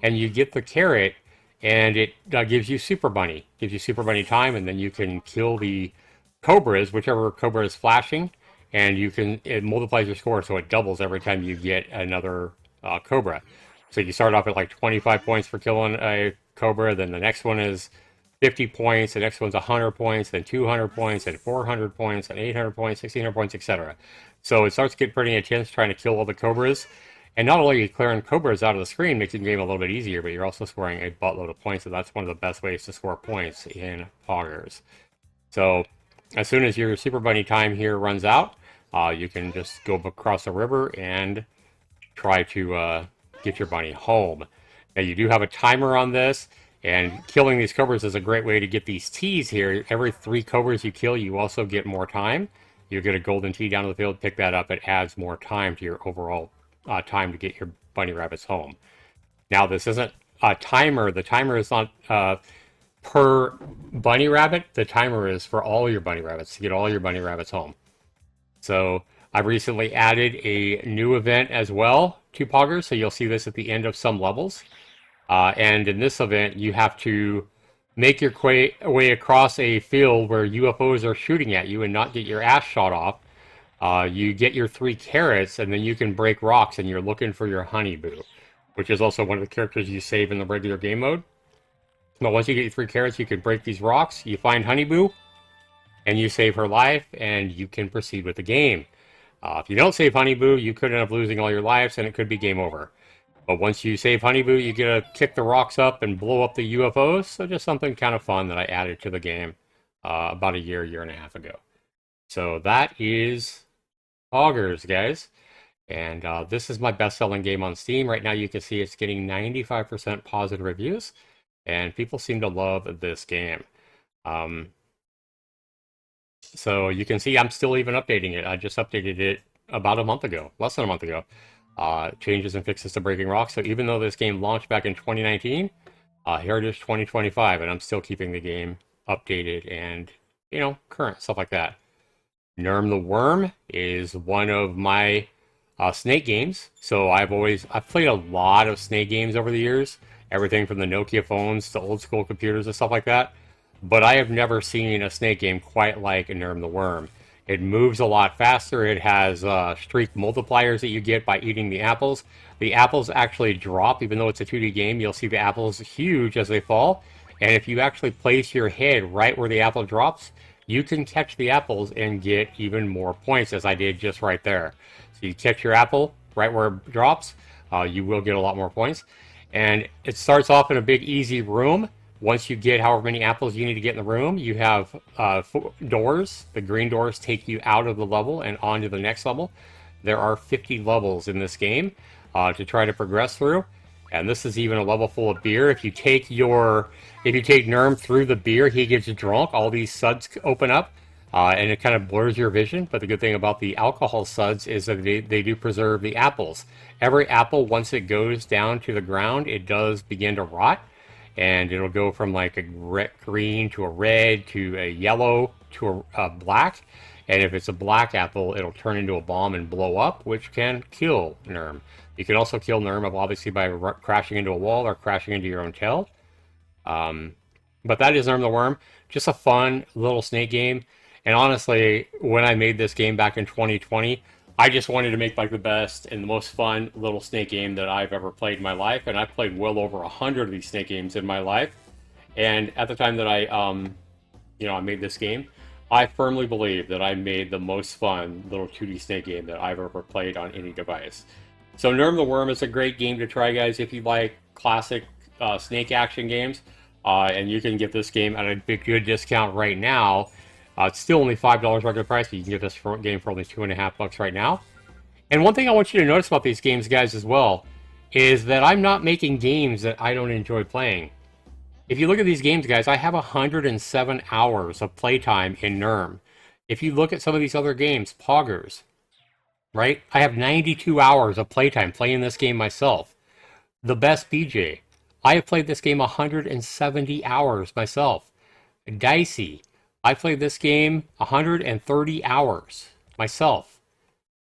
and you get the carrot, and it gives you super bunny, gives you super bunny time, and then you can kill the cobras, whichever cobra is flashing, and it multiplies your score, so it doubles every time you get another cobra. So you start off at like 25 points for killing a cobra, then the next one is 50 points, the next one's 100 points, then 200 points, then 400 points, then 800 points, 1600 points, etc. So it starts to get pretty intense trying to kill all the cobras. And not only are you clearing cobras out of the screen, makes the game a little bit easier, but you're also scoring a buttload of points, so that's one of the best ways to score points in Poggers. So as soon as your Super Bunny time here runs out, you can just go across the river and try to get your bunny home. Now you do have a timer on this, and killing these cobras is a great way to get these teas here. Every 3 cobras you kill, you also get more time. You get a golden tea down in the field, pick that up. It adds more time to your overall time to get your bunny rabbits home. Now this isn't a timer. The timer is not per bunny rabbit. The timer is for all your bunny rabbits to get all your bunny rabbits home. So I recently added a new event as well to Poggers, so you'll see this at the end of some levels. And in this event, you have to make your way across a field where UFOs are shooting at you and not get your ass shot off. You get your 3 carrots, and then you can break rocks, and you're looking for your honeyboo, which is also one of the characters you save in the regular game mode. But once you get your 3 carrots, you can break these rocks, you find honeyboo, and you save her life, and you can proceed with the game. If you don't save honeyboo, you could end up losing all your lives, and it could be game over. But once you save Honeyboo, you get to kick the rocks up and blow up the UFOs. So just something kind of fun that I added to the game about a year and a half ago. So that is Poggers, guys. And this is my best-selling game on Steam. Right now you can see it's getting 95% positive reviews. And people seem to love this game. So you can see I'm still even updating it. I just updated it about a month ago, less than a month ago. Changes and fixes to Breaking Rock. So even though this game launched back in 2019, here it is 2025, and I'm still keeping the game updated and, current, stuff like that. Nerm the Worm is one of my Snake games. So I've played a lot of Snake games over the years, everything from the Nokia phones to old school computers and stuff like that. But I have never seen a Snake game quite like Nerm the Worm. It moves a lot faster. It has streak multipliers that you get by eating the apples. The apples actually drop, even though it's a 2D game. You'll see the apples huge as they fall. And if you actually place your head right where the apple drops, you can catch the apples and get even more points, as I did just right there. So you catch your apple right where it drops, you will get a lot more points. And it starts off in a big easy room. Once you get however many apples you need to get in the room, you have doors. The green doors take you out of the level and onto the next level. There are 50 levels in this game to try to progress through. And this is even a level full of beer. If you take Nerm through the beer, he gets drunk. All these suds open up, and it kind of blurs your vision. But the good thing about the alcohol suds is that they do preserve the apples. Every apple, once it goes down to the ground, it does begin to rot, and it'll go from like a green to a red to a yellow to a black. And if it's a black apple, it'll turn into a bomb and blow up, which can kill Nerm. You can also kill Nerm obviously by crashing into a wall or crashing into your own tail. Um, but that is Nerm the Worm. Just a fun little snake game. And honestly, when I made this game back in 2020, I just wanted to make like the best and the most fun little snake game that I've ever played in my life. And I've played well over 100 of these snake games in my life. And at the time that I made this game, I firmly believe that I made the most fun little 2D snake game that I've ever played on any device. So Nerm the Worm is a great game to try, guys, if you like classic snake action games. And you can get this game at a good discount right now. It's still only $5 regular price, but you can get this game for only $2.50 right now. And one thing I want you to notice about these games, guys, as well, is that I'm not making games that I don't enjoy playing. If you look at these games, guys, I have 107 hours of playtime in Nerm. If you look at some of these other games, Poggers, right? I have 92 hours of playtime playing this game myself. The Best BJ, I have played this game 170 hours myself. Dicey, I played this game 130 hours myself.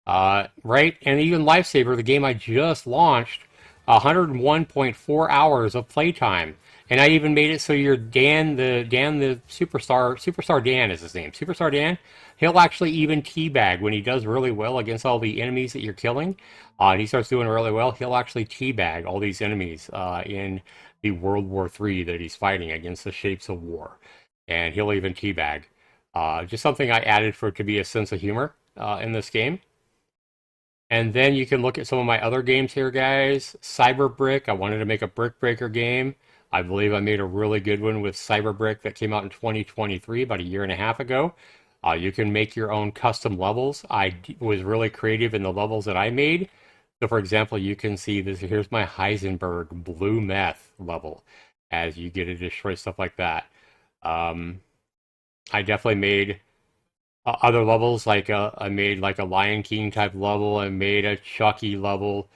Right? And even Lifesaver, the game I just launched, 101.4 hours of playtime. And I even made it so your the Superstar Dan is his name. Superstar Dan, he'll actually even teabag when he does really well against all the enemies that you're killing. And he starts doing really well, he'll actually teabag all these enemies in the World War III that he's fighting against the Shapes of War. And he'll even teabag. Just something I added for it to be a sense of humor in this game. And then you can look at some of my other games here, guys. Cyberbrick, I wanted to make a brick breaker game. I believe I made a really good one with Cyberbrick that came out in 2023, about a year and a half ago. You can make your own custom levels. I was really creative in the levels that I made. So for example, you can see this. Here's my Heisenberg blue meth level as you get to destroy stuff like that. I definitely made other levels, like I made like a Lion King type level. I made a Chucky level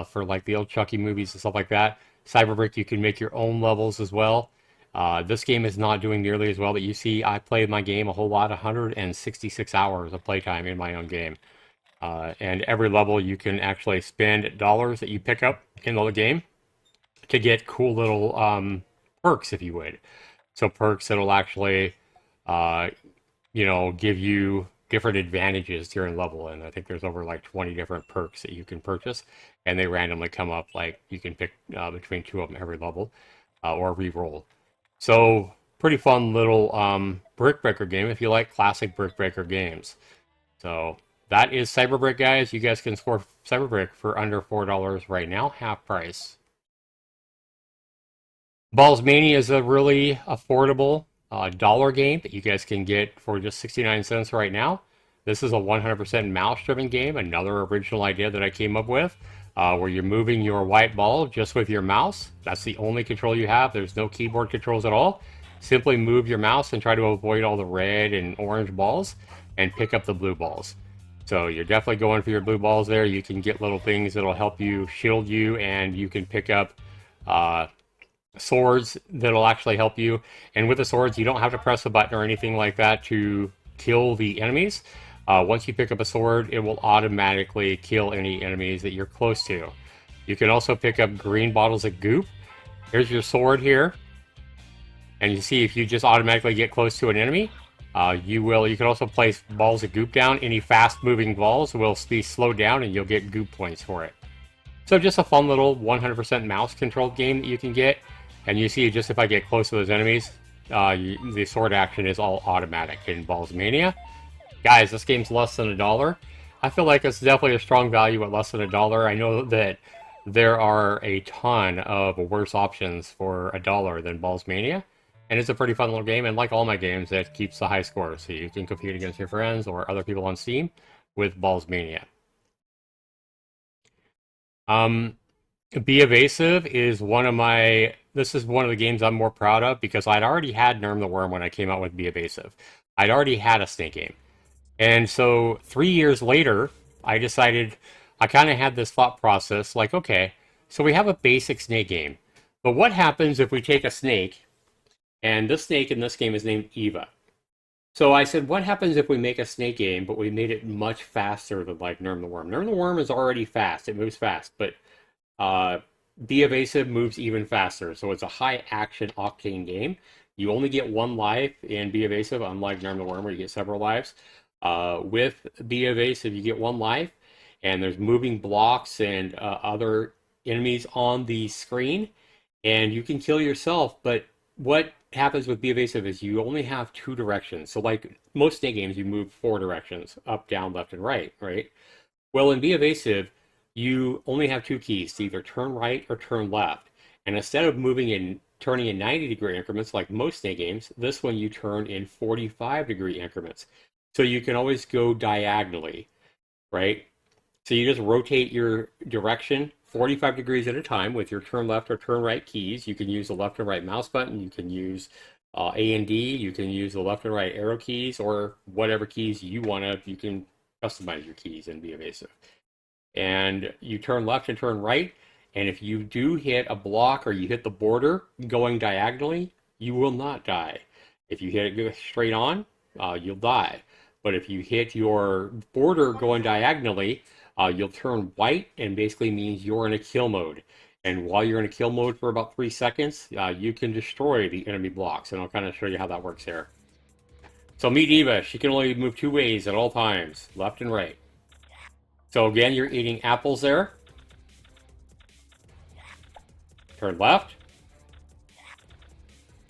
for like the old Chucky movies and stuff like that. Cyberbrick, you can make your own levels as well. This game is not doing nearly as well, but you see I played my game a whole lot, 166 hours of playtime in my own game. And every level you can actually spend dollars that you pick up in the game to get cool little perks, if you would. So perks that'll actually give you different advantages during level, and I think there's over like 20 different perks that you can purchase, and they randomly come up, like you can pick between two of them every level, or re-roll. So pretty fun little brick breaker game if you like classic brick breaker games. So that is Cyberbrick, guys. You guys can score Cyberbrick for under $4 right now, half price. Balls Mania is a really affordable dollar game that you guys can get for just 69 cents right now. This is a 100% mouse-driven game, another original idea that I came up with, where you're moving your white ball just with your mouse. That's the only control you have. There's no keyboard controls at all. Simply move your mouse and try to avoid all the red and orange balls and pick up the blue balls. So you're definitely going for your blue balls there. You can get little things that'll help you, shield you, and you can pick up swords that'll actually help you. And with the swords, you don't have to press a button or anything like that to kill the enemies. Once you pick up a sword, it will automatically kill any enemies that you're close to. You can also pick up green bottles of goop. Here's your sword here. And you see if you just automatically get close to an enemy, you can also place balls of goop down. Any fast-moving balls will be slowed down and you'll get goop points for it. So just a fun little 100% mouse-controlled game that you can get. And you see, just if I get close to those enemies, the sword action is all automatic in Balls Mania. Guys, this game's less than $1. I feel like it's definitely a strong value at less than $1. I know that there are a ton of worse options for $1 than Balls Mania. And it's a pretty fun little game, and like all my games, it keeps the high score, so you can compete against your friends or other people on Steam with Balls Mania. Um, Be Evasive is one of my. This is one of the games I'm more proud of because I'd already had Nerm the Worm when I came out with Be Evasive. I'd already had a snake game. And so 3 years later, I decided I kind of had this thought process like, okay, so we have a basic snake game. But what happens if we take a snake, and this snake in this game is named Eva? So I said, what happens if we make a snake game, but we made it much faster than like Nerm the Worm? Nerm the Worm is already fast, it moves fast, but uh, Be Evasive moves even faster. So it's a high action octane game. You only get one life in Be Evasive, unlike Nerm the Worm, where you get several lives. With Be Evasive, you get one life, and there's moving blocks and other enemies on the screen, and you can kill yourself. But what happens with Be Evasive is you only have two directions. So, like most snake games, you move four directions: up, down, left, and right, right? Well, in Be Evasive, you only have two keys to either turn right or turn left. And instead of moving in turning in 90-degree increments like most snake games, this one you turn in 45-degree increments. So you can always go diagonally, right? So you just rotate your direction 45 degrees at a time with your turn left or turn right keys. You can use the left and right mouse button. You can use A and D. You can use the left and right arrow keys or whatever keys you want to. You can customize your keys and Be Evasive. And you turn left and turn right. And if you do hit a block or you hit the border going diagonally, you will not die. If you hit it straight on, you'll die. But if you hit your border going diagonally, you'll turn white and basically means you're in a kill mode. And while you're in a kill mode for about 3 seconds, you can destroy the enemy blocks. And I'll kind of show you how that works here. So meet Eva. She can only move two ways at all times, left and right. So again, you're eating apples there. Turn left.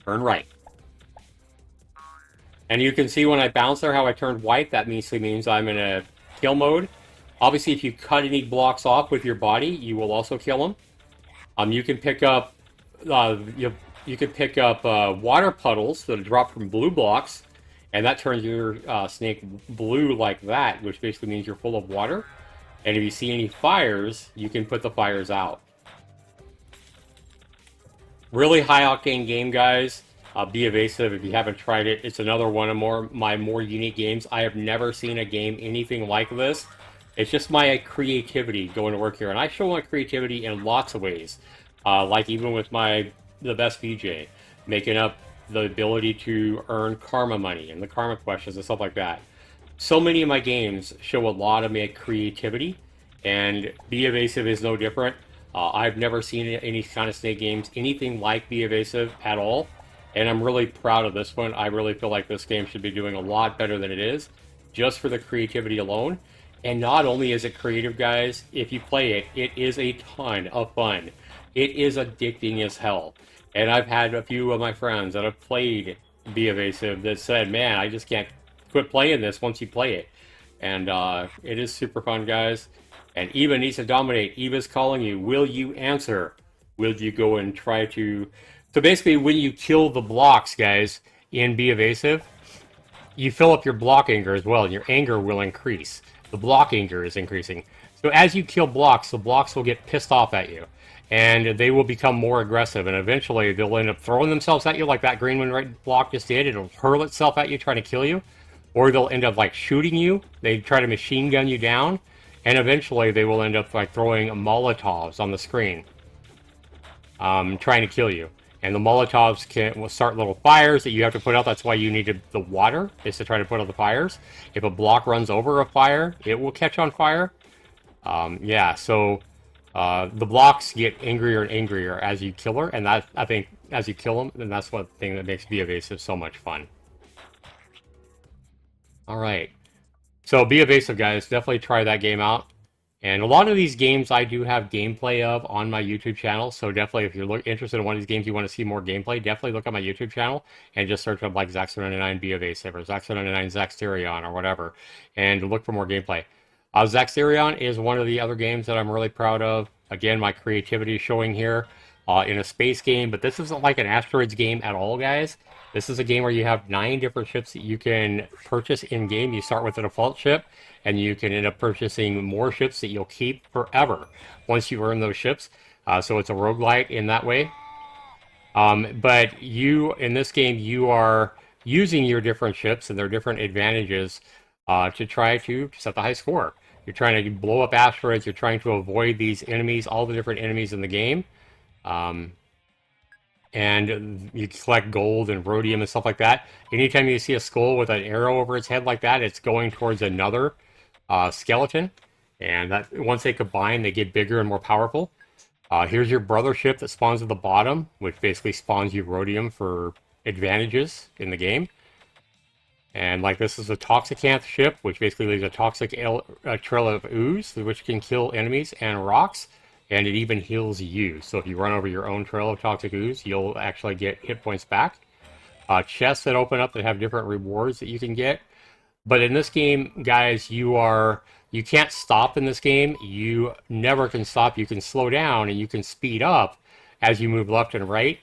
Turn right. And you can see when I bounce there how I turned white. That means I'm in a kill mode. Obviously, if you cut any blocks off with your body, you will also kill them. You can pick up you can pick up water puddles that drop from blue blocks, and that turns your snake blue like that, which basically means you're full of water. And if you see any fires, you can put the fires out. Really high octane game, guys. Be Evasive if you haven't tried it. It's another one of my more unique games. I have never seen a game anything like this. It's just my creativity going to work here, and I show my creativity in lots of ways. Like even with the best BJ, making up the ability to earn karma money and the karma questions and stuff like that. So many of my games show a lot of my creativity, and Be Evasive is no different. I've never seen any kind of snake games anything like Be Evasive at all, and I'm really proud of this one. I really feel like this game should be doing a lot better than it is, just for the creativity alone. And not only is it creative, guys, if you play it, it is a ton of fun. It is addicting as hell. And I've had a few of my friends that have played Be Evasive that said, man, I just can't quit playing this once you play it. And it is super fun, guys. And Eva needs to dominate. Eva's calling you. Will you answer? Will you go and try to... So basically, when you kill the blocks, guys, in Be Evasive, you fill up your block anger as well, and your anger will increase. The block anger is increasing. So as you kill blocks, the blocks will get pissed off at you, and they will become more aggressive, and eventually they'll end up throwing themselves at you like that green one right block just did. It'll hurl itself at you trying to kill you, or they'll end up like shooting you. They try to machine gun you down, and eventually they will end up like throwing Molotovs on the screen, trying to kill you. And the Molotovs will start little fires that you have to put out. That's why you need the water, is to try to put out the fires. If a block runs over a fire, it will catch on fire. Yeah, so the blocks get angrier and angrier as you kill her, and that, I think, as you kill them, then that's one thing that makes Be Evasive so much fun. All right, so Be Evasive, guys. Definitely try that game out. And a lot of these games I do have gameplay of on my YouTube channel, so definitely if you're interested in one of these games, you want to see more gameplay, definitely look at my YouTube channel and just search up like Zaxxer99 Be Evasive or Zaxxer99 Zaxterion or whatever, and look for more gameplay. Zaxterion is one of the other games that I'm really proud of. Again, my creativity is showing here in a space game, but this isn't like an asteroids game at all, guys. This is a game where you have 9 different ships that you can purchase in game. You start with a default ship, and you can end up purchasing more ships that you'll keep forever once you earn those ships. So it's a roguelite in that way. But you, in this game, you are using your different ships and their different advantages to try to set the high score. You're trying to blow up asteroids. You're trying to avoid these enemies, all the different enemies in the game. Um, and you collect gold and rhodium and stuff like that. Anytime you see a skull with an arrow over its head like that, it's going towards another skeleton. And that once they combine, they get bigger and more powerful. Here's your brother ship that spawns at the bottom, which basically spawns you rhodium for advantages in the game. And like this is a Toxicanth ship, which basically leaves a toxic trail of ooze, which can kill enemies and rocks, and it even heals you. So if you run over your own trail of toxic ooze, you'll actually get hit points back. Chests that open up that have different rewards that you can get. But in this game, guys, you can't stop in this game. You never can stop. You can slow down and you can speed up as you move left and right,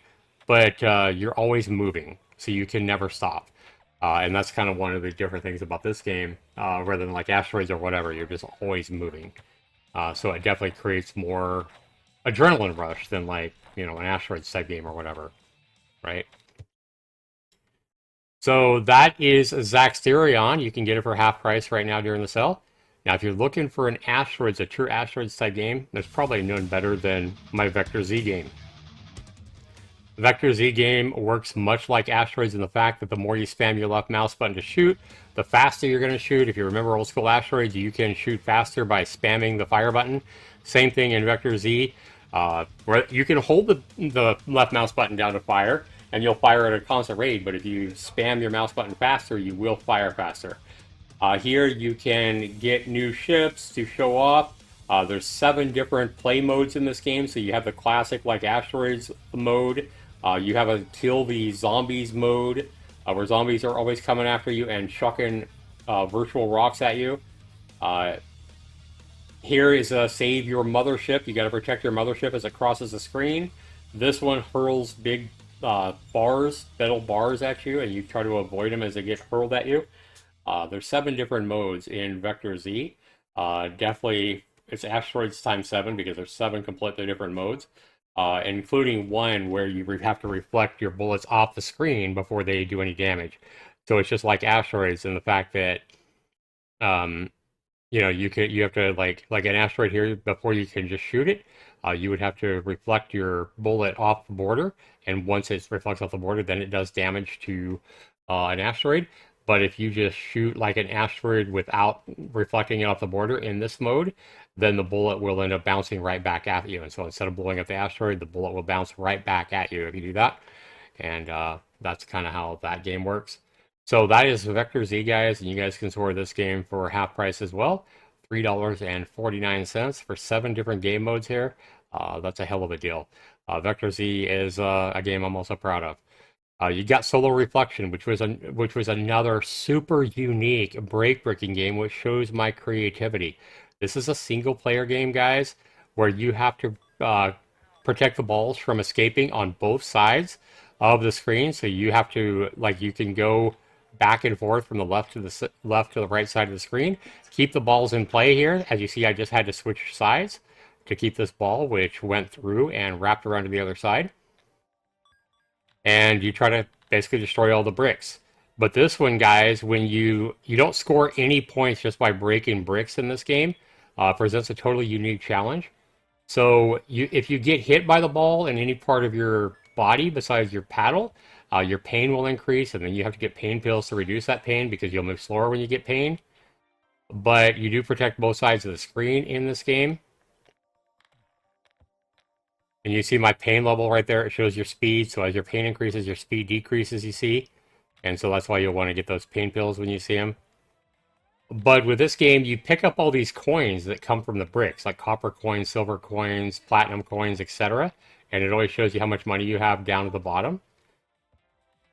but you're always moving, so you can never stop. And that's kind of one of the different things about this game, rather than like asteroids or whatever. You're just always moving. So it definitely creates more adrenaline rush than like, an asteroids type game or whatever, right? So that is Zaxterion. You can get it for half price right now during the sale. Now, if you're looking for an asteroids, a true asteroids type game, there's probably none better than my Vector Z game. The Vector Z game works much like asteroids in the fact that the more you spam your left mouse button to shoot, the faster you're going to shoot. If you remember old school asteroids, you can shoot faster by spamming the fire button. Same thing in Vector Z, where you can hold the left mouse button down to fire, and you'll fire at a constant rate, but if you spam your mouse button faster, you will fire faster. Here you can get new ships to show off. There's 7 different play modes in this game, so you have the classic like asteroids mode. You have a kill the zombies mode, where zombies are always coming after you and chucking virtual rocks at you. Here is a save your mothership. You got to protect your mothership as it crosses the screen. This one hurls big metal bars at you, and you try to avoid them as they get hurled at you. There's 7 different modes in Vector Z. Definitely, it's asteroids times 7 because there's 7 completely different modes, including one where you have to reflect your bullets off the screen before they do any damage. So it's just like asteroids in the fact that you have to like an asteroid here before you can just shoot it. You would have to reflect your bullet off the border, and once it reflects off the border, then it does damage to an asteroid. But if you just shoot like an asteroid without reflecting it off the border in this mode, then the bullet will end up bouncing right back at you. And so instead of blowing up the asteroid, the bullet will bounce right back at you if you do that. And that's kind of how that game works. So that is Vector Z, guys, and you guys can score this game for half price as well. $3.49 for 7 different game modes here. That's a hell of a deal. Vector Z is a game I'm also proud of. You got Solar Reflection, which was another super unique break-breaking game, which shows my creativity. This is a single-player game, guys, where you have to protect the balls from escaping on both sides of the screen. So you have to you can go back and forth from the left to the right side of the screen. Keep the balls in play here. As you see, I just had to switch sides to keep this ball, which went through and wrapped around to the other side. And you try to basically destroy all the bricks. But this one, guys, when you don't score any points just by breaking bricks in this game, presents a totally unique challenge. So if you get hit by the ball in any part of your body besides your paddle, your pain will increase, and then you have to get pain pills to reduce that pain because you'll move slower when you get pain. But you do protect both sides of the screen in this game. And you see my pain level right there. It shows your speed. So as your pain increases, your speed decreases, you see. And so that's why you'll want to get those pain pills when you see them. But with this game, you pick up all these coins that come from the bricks, like copper coins, silver coins, platinum coins, etc. And it always shows you how much money you have down at the bottom.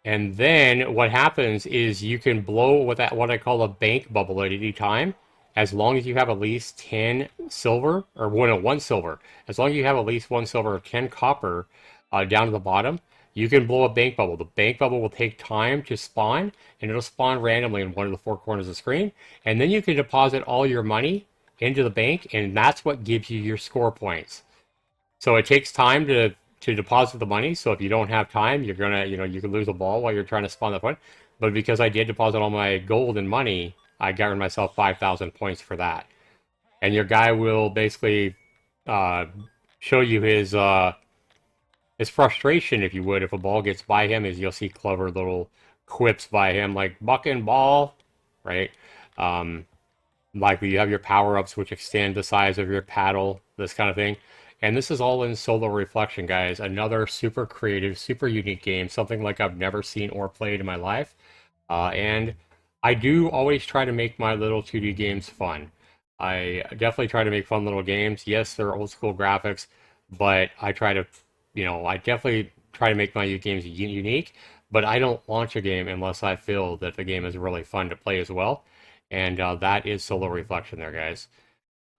And then what happens is you can blow what I call a bank bubble at any time. as long as you have at least 10 silver, or one silver, as long as you have at least one silver or 10 copper down to the bottom, you can blow a bank bubble. The bank bubble will take time to spawn, and it'll spawn randomly in one of the four corners of the screen. And then you can deposit all your money into the bank, and that's what gives you your score points. So it takes time to deposit the money. So if you don't have time, you're gonna, you can lose a ball while you're trying to spawn the fund. But because I did deposit all my gold and money, I garnered myself 5,000 points for that. And your guy will basically uh, show you his frustration, if you would, if a ball gets by him, is you'll see clever little quips by him like bucking ball, right? Um, like you have your power ups, which extend the size of your paddle, this kind of thing. And this is all in Solar Reflection, guys. Another super creative, super unique game, something like I've never seen or played in my life. And I do always try to make my little 2D games fun. I definitely try to make fun little games. Yes, they're old school graphics, but I try to, I definitely try to make my games unique. But I don't launch a game unless I feel that the game is really fun to play as well. And that is Solar Reflection there, guys.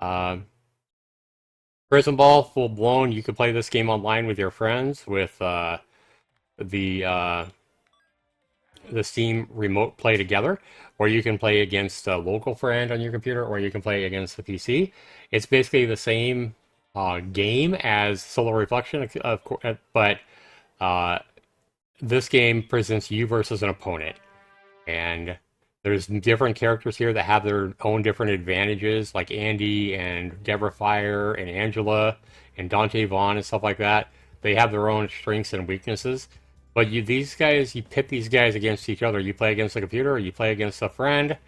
Um, Prison Ball, full blown. You can play this game online with your friends with the uh, the Steam Remote Play together, or you can play against a local friend on your computer, or you can play against the PC. It's basically the same game as Solar Reflection, of course, but uh, this game presents you versus an opponent. And there's different characters here that have their own different advantages, like Andy and Deborah Fire and Angela and Dante Vaughn and stuff like that. They have their own strengths and weaknesses. But you pit these guys against each other. You play against a computer, or you play against a friend.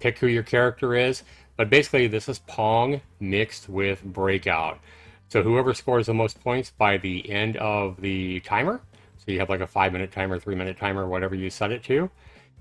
Pick who your character is. But basically, this is Pong mixed with Breakout. So whoever scores the most points by the end of the timer, so you have like a 5 minute timer, 3 minute timer, whatever you set it to,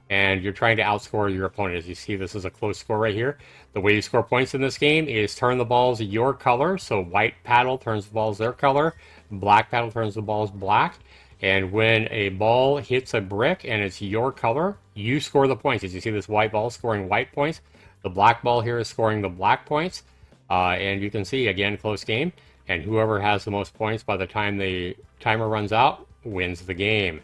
and you're trying to outscore your opponent. As you see, this is a close score right here. The way you score points in this game is turn the balls your color. So white paddle turns the balls their color, black paddle turns the balls black. And when a ball hits a brick and it's your color, you score the points. As you see this white ball scoring white points, the black ball here is scoring the black points. And you can see, again, close game. And whoever has the most points by the time the timer runs out wins the game.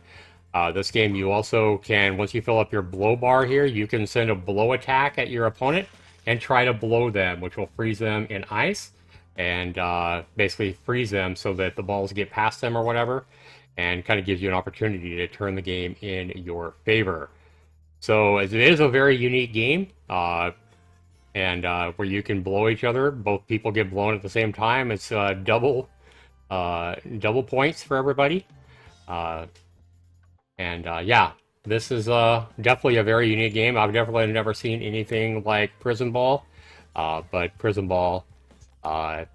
This game, you also can, once you fill up your blow bar here, you can send a blow attack at your opponent and try to blow them, which will freeze them in ice and basically freeze them so that the balls get past them or whatever, and kind of gives you an opportunity to turn the game in your favor. So it is a very unique game, and where you can blow each other. Both people get blown at the same time. It's double points for everybody. Uh, And yeah, this is definitely a very unique game. I've definitely never seen anything like Prison Ball, but Prison Ball, uh,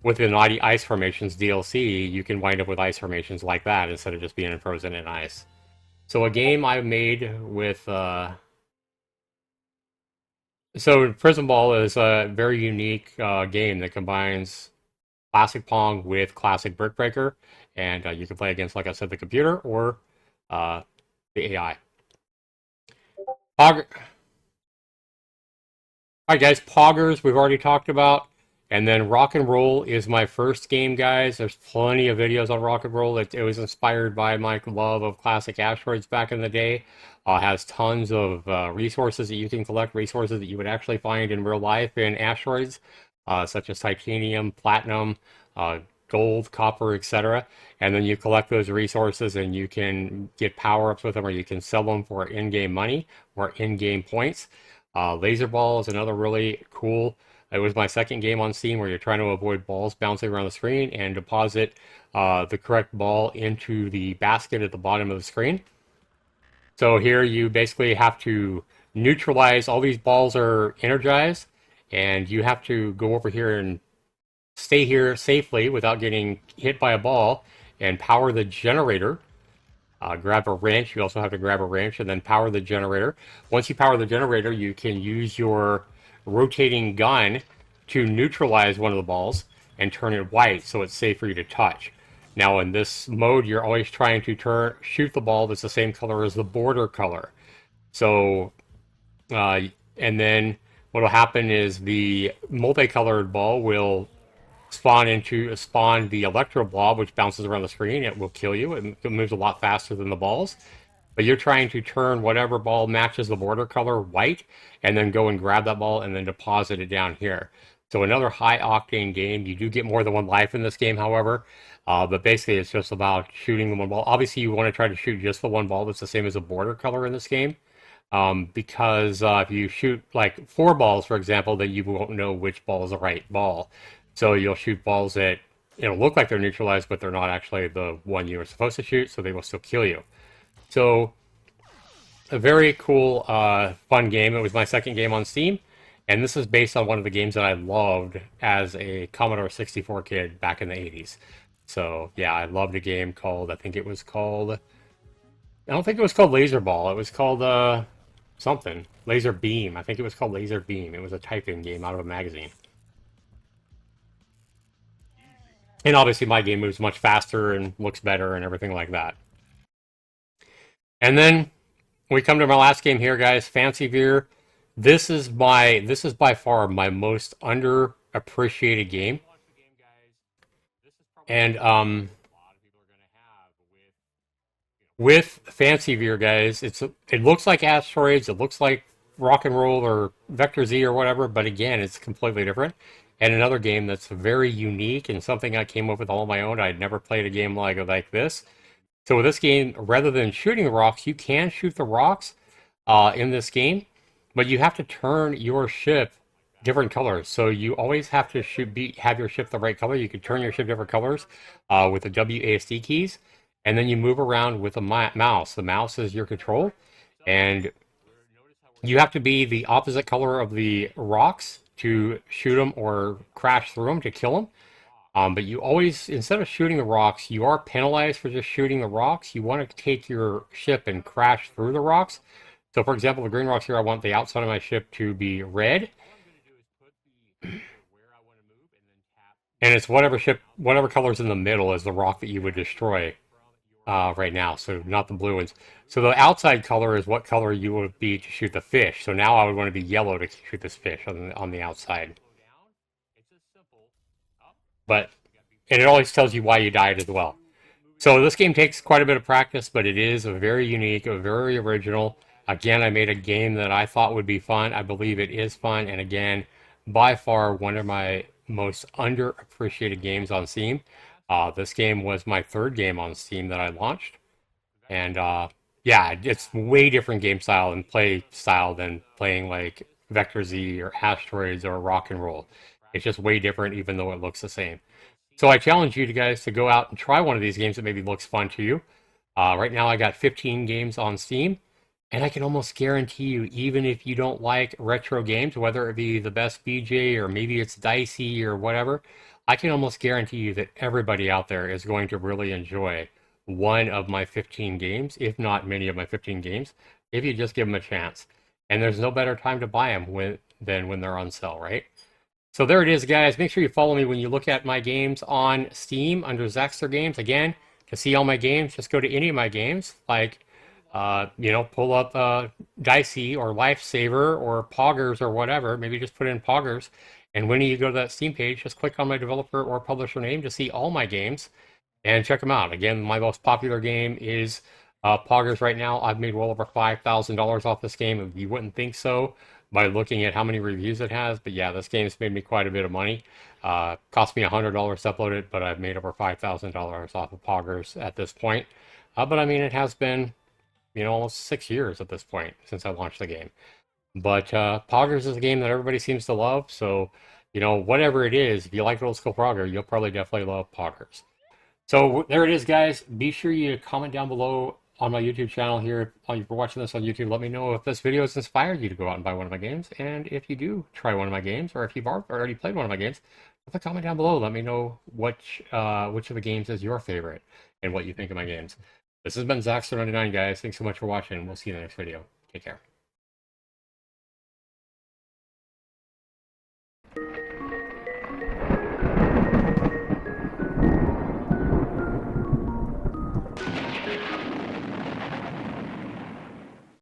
with the Naughty Ice Formations DLC, you can wind up with ice formations like that instead of just being frozen in ice. So a game I made with, so Prison Ball is a very unique game that combines classic Pong with classic Brick Breaker, and you can play against, like I said, the computer or uh, the AI. Pog- All right, guys, Poggers we've already talked about, and then Rock and Roll is my first game, guys. There's plenty of videos on Rock and Roll. It was inspired by my love of classic asteroids back in the day. Has tons of resources that you can collect, resources that you would actually find in real life in asteroids, such as titanium, platinum, uh, gold, copper, etc. And then you collect those resources and you can get power-ups with them, or you can sell them for in-game money or in-game points. Laser Ball is another really cool. It was my second game on Steam where you're trying to avoid balls bouncing around the screen and deposit the correct ball into the basket at the bottom of the screen. So here you basically have to neutralize, all these balls are energized, and you have to go over here and stay here safely without getting hit by a ball and power the generator. Grab a wrench. You also have to grab a wrench and then power the generator. Once you power the generator, you can use your rotating gun to neutralize one of the balls and turn it white so it's safe for you to touch. Now, in this mode, you're always trying to shoot the ball that's the same color as the border color. So, uh, and then what will happen is the multicolored ball will spawn the electro blob, which bounces around the screen. It will kill you. It moves a lot faster than the balls. But you're trying to turn whatever ball matches the border color white, and then go and grab that ball and then deposit it down here. So another high octane game. You do get more than one life in this game, however. But basically, it's just about shooting the one ball. Obviously, you want to try to shoot just the one ball that's the same as a border color in this game. Because if you shoot like four balls, for example, then you won't know which ball is the right ball. So you'll shoot balls that it'll look like they're neutralized, but they're not actually the one you were supposed to shoot, so they will still kill you. So a very cool, fun game. It was my second game on Steam, and this is based on one of the games that I loved as a Commodore 64 kid back in the 80s. So yeah, I loved a game called, I think it was called, I don't think it was called Laser Ball. It was called something. Laser Beam. I think it was called Laser Beam. It was a typing game out of a magazine. And obviously my game moves much faster and looks better and everything like that. And then we come to my last game here, guys. Fancy Veer. This is by far my most underappreciated game. And with Fancy Veer, guys, it looks like Asteroids, it looks like Rock and Roll or Vector Z or whatever, but again, it's completely different. And another game that's very unique and something I came up with all on my own. I'd never played a game like this. So with this game, rather than shooting the rocks, you can shoot the rocks in this game, but you have to turn your ship different colors. So you always have to have your ship the right color. You can turn your ship different colors with the WASD keys, and then you move around with a mouse. The mouse is your control, and you have to be the opposite color of the rocks to shoot them or crash through them to kill them. But you always, instead of shooting the rocks, you are penalized for just shooting the rocks. You want to take your ship and crash through the rocks. So, for example, the green rocks here, I want the outside of my ship to be red, and it's whatever color's in the middle is the rock that you would destroy right now. So, not the blue ones. So, the outside color is what color you would be to shoot the fish. So now I would want to be yellow to shoot this fish on the outside. But and it always tells you why you died as well. So this game takes quite a bit of practice, but it is a very unique, a very original. Again, I made a game that I thought would be fun. I believe it is fun, and again, by far one of my most underappreciated games on Steam. This game was my third game on Steam that I launched, and yeah, it's way different game style and play style than playing like Vector Z or Asteroids or Rock and Roll. It's just way different, even though it looks the same. So I challenge you guys to go out and try one of these games that maybe looks fun to you. Right now I got 15 games on Steam, and I can almost guarantee you, even if you don't like retro games, whether it be the best BJ or maybe it's dicey or whatever, I can almost guarantee you that everybody out there is going to really enjoy one of my 15 games, if not many of my 15 games, if you just give them a chance. And there's no better time to buy them than when they're on sale, right? So there it is, guys. Make sure you follow me when you look at my games on Steam under Zaxter Games. Again, to see all my games, just go to any of my games, like, pull up Dicey or Lifesaver or Poggers or whatever. Maybe just put in Poggers. And when you go to that Steam page, just click on my developer or publisher name to see all my games and check them out. Again, my most popular game is Poggers right now. I've made well over $5,000 off this game. You wouldn't think so by looking at how many reviews it has, but yeah, this game's made me quite a bit of money. Cost me $100 to upload it, but I've made over $5,000 off of Poggers at this point. But I mean, it has been, almost 6 years at this point since I launched the game. But Poggers is a game that everybody seems to love, so whatever it is, if you like old school Pogger, you'll probably definitely love Poggers. So there it is, guys. Be sure you comment down below on my YouTube channel here. If you're watching this on YouTube, let me know if this video has inspired you to go out and buy one of my games. And if you do try one of my games, or if you've already played one of my games, leave a comment down below. Let me know which of the games is your favorite and what you think of my games. This has been Zaxter99, guys. Thanks so much for watching. We'll see you in the next video. Take care.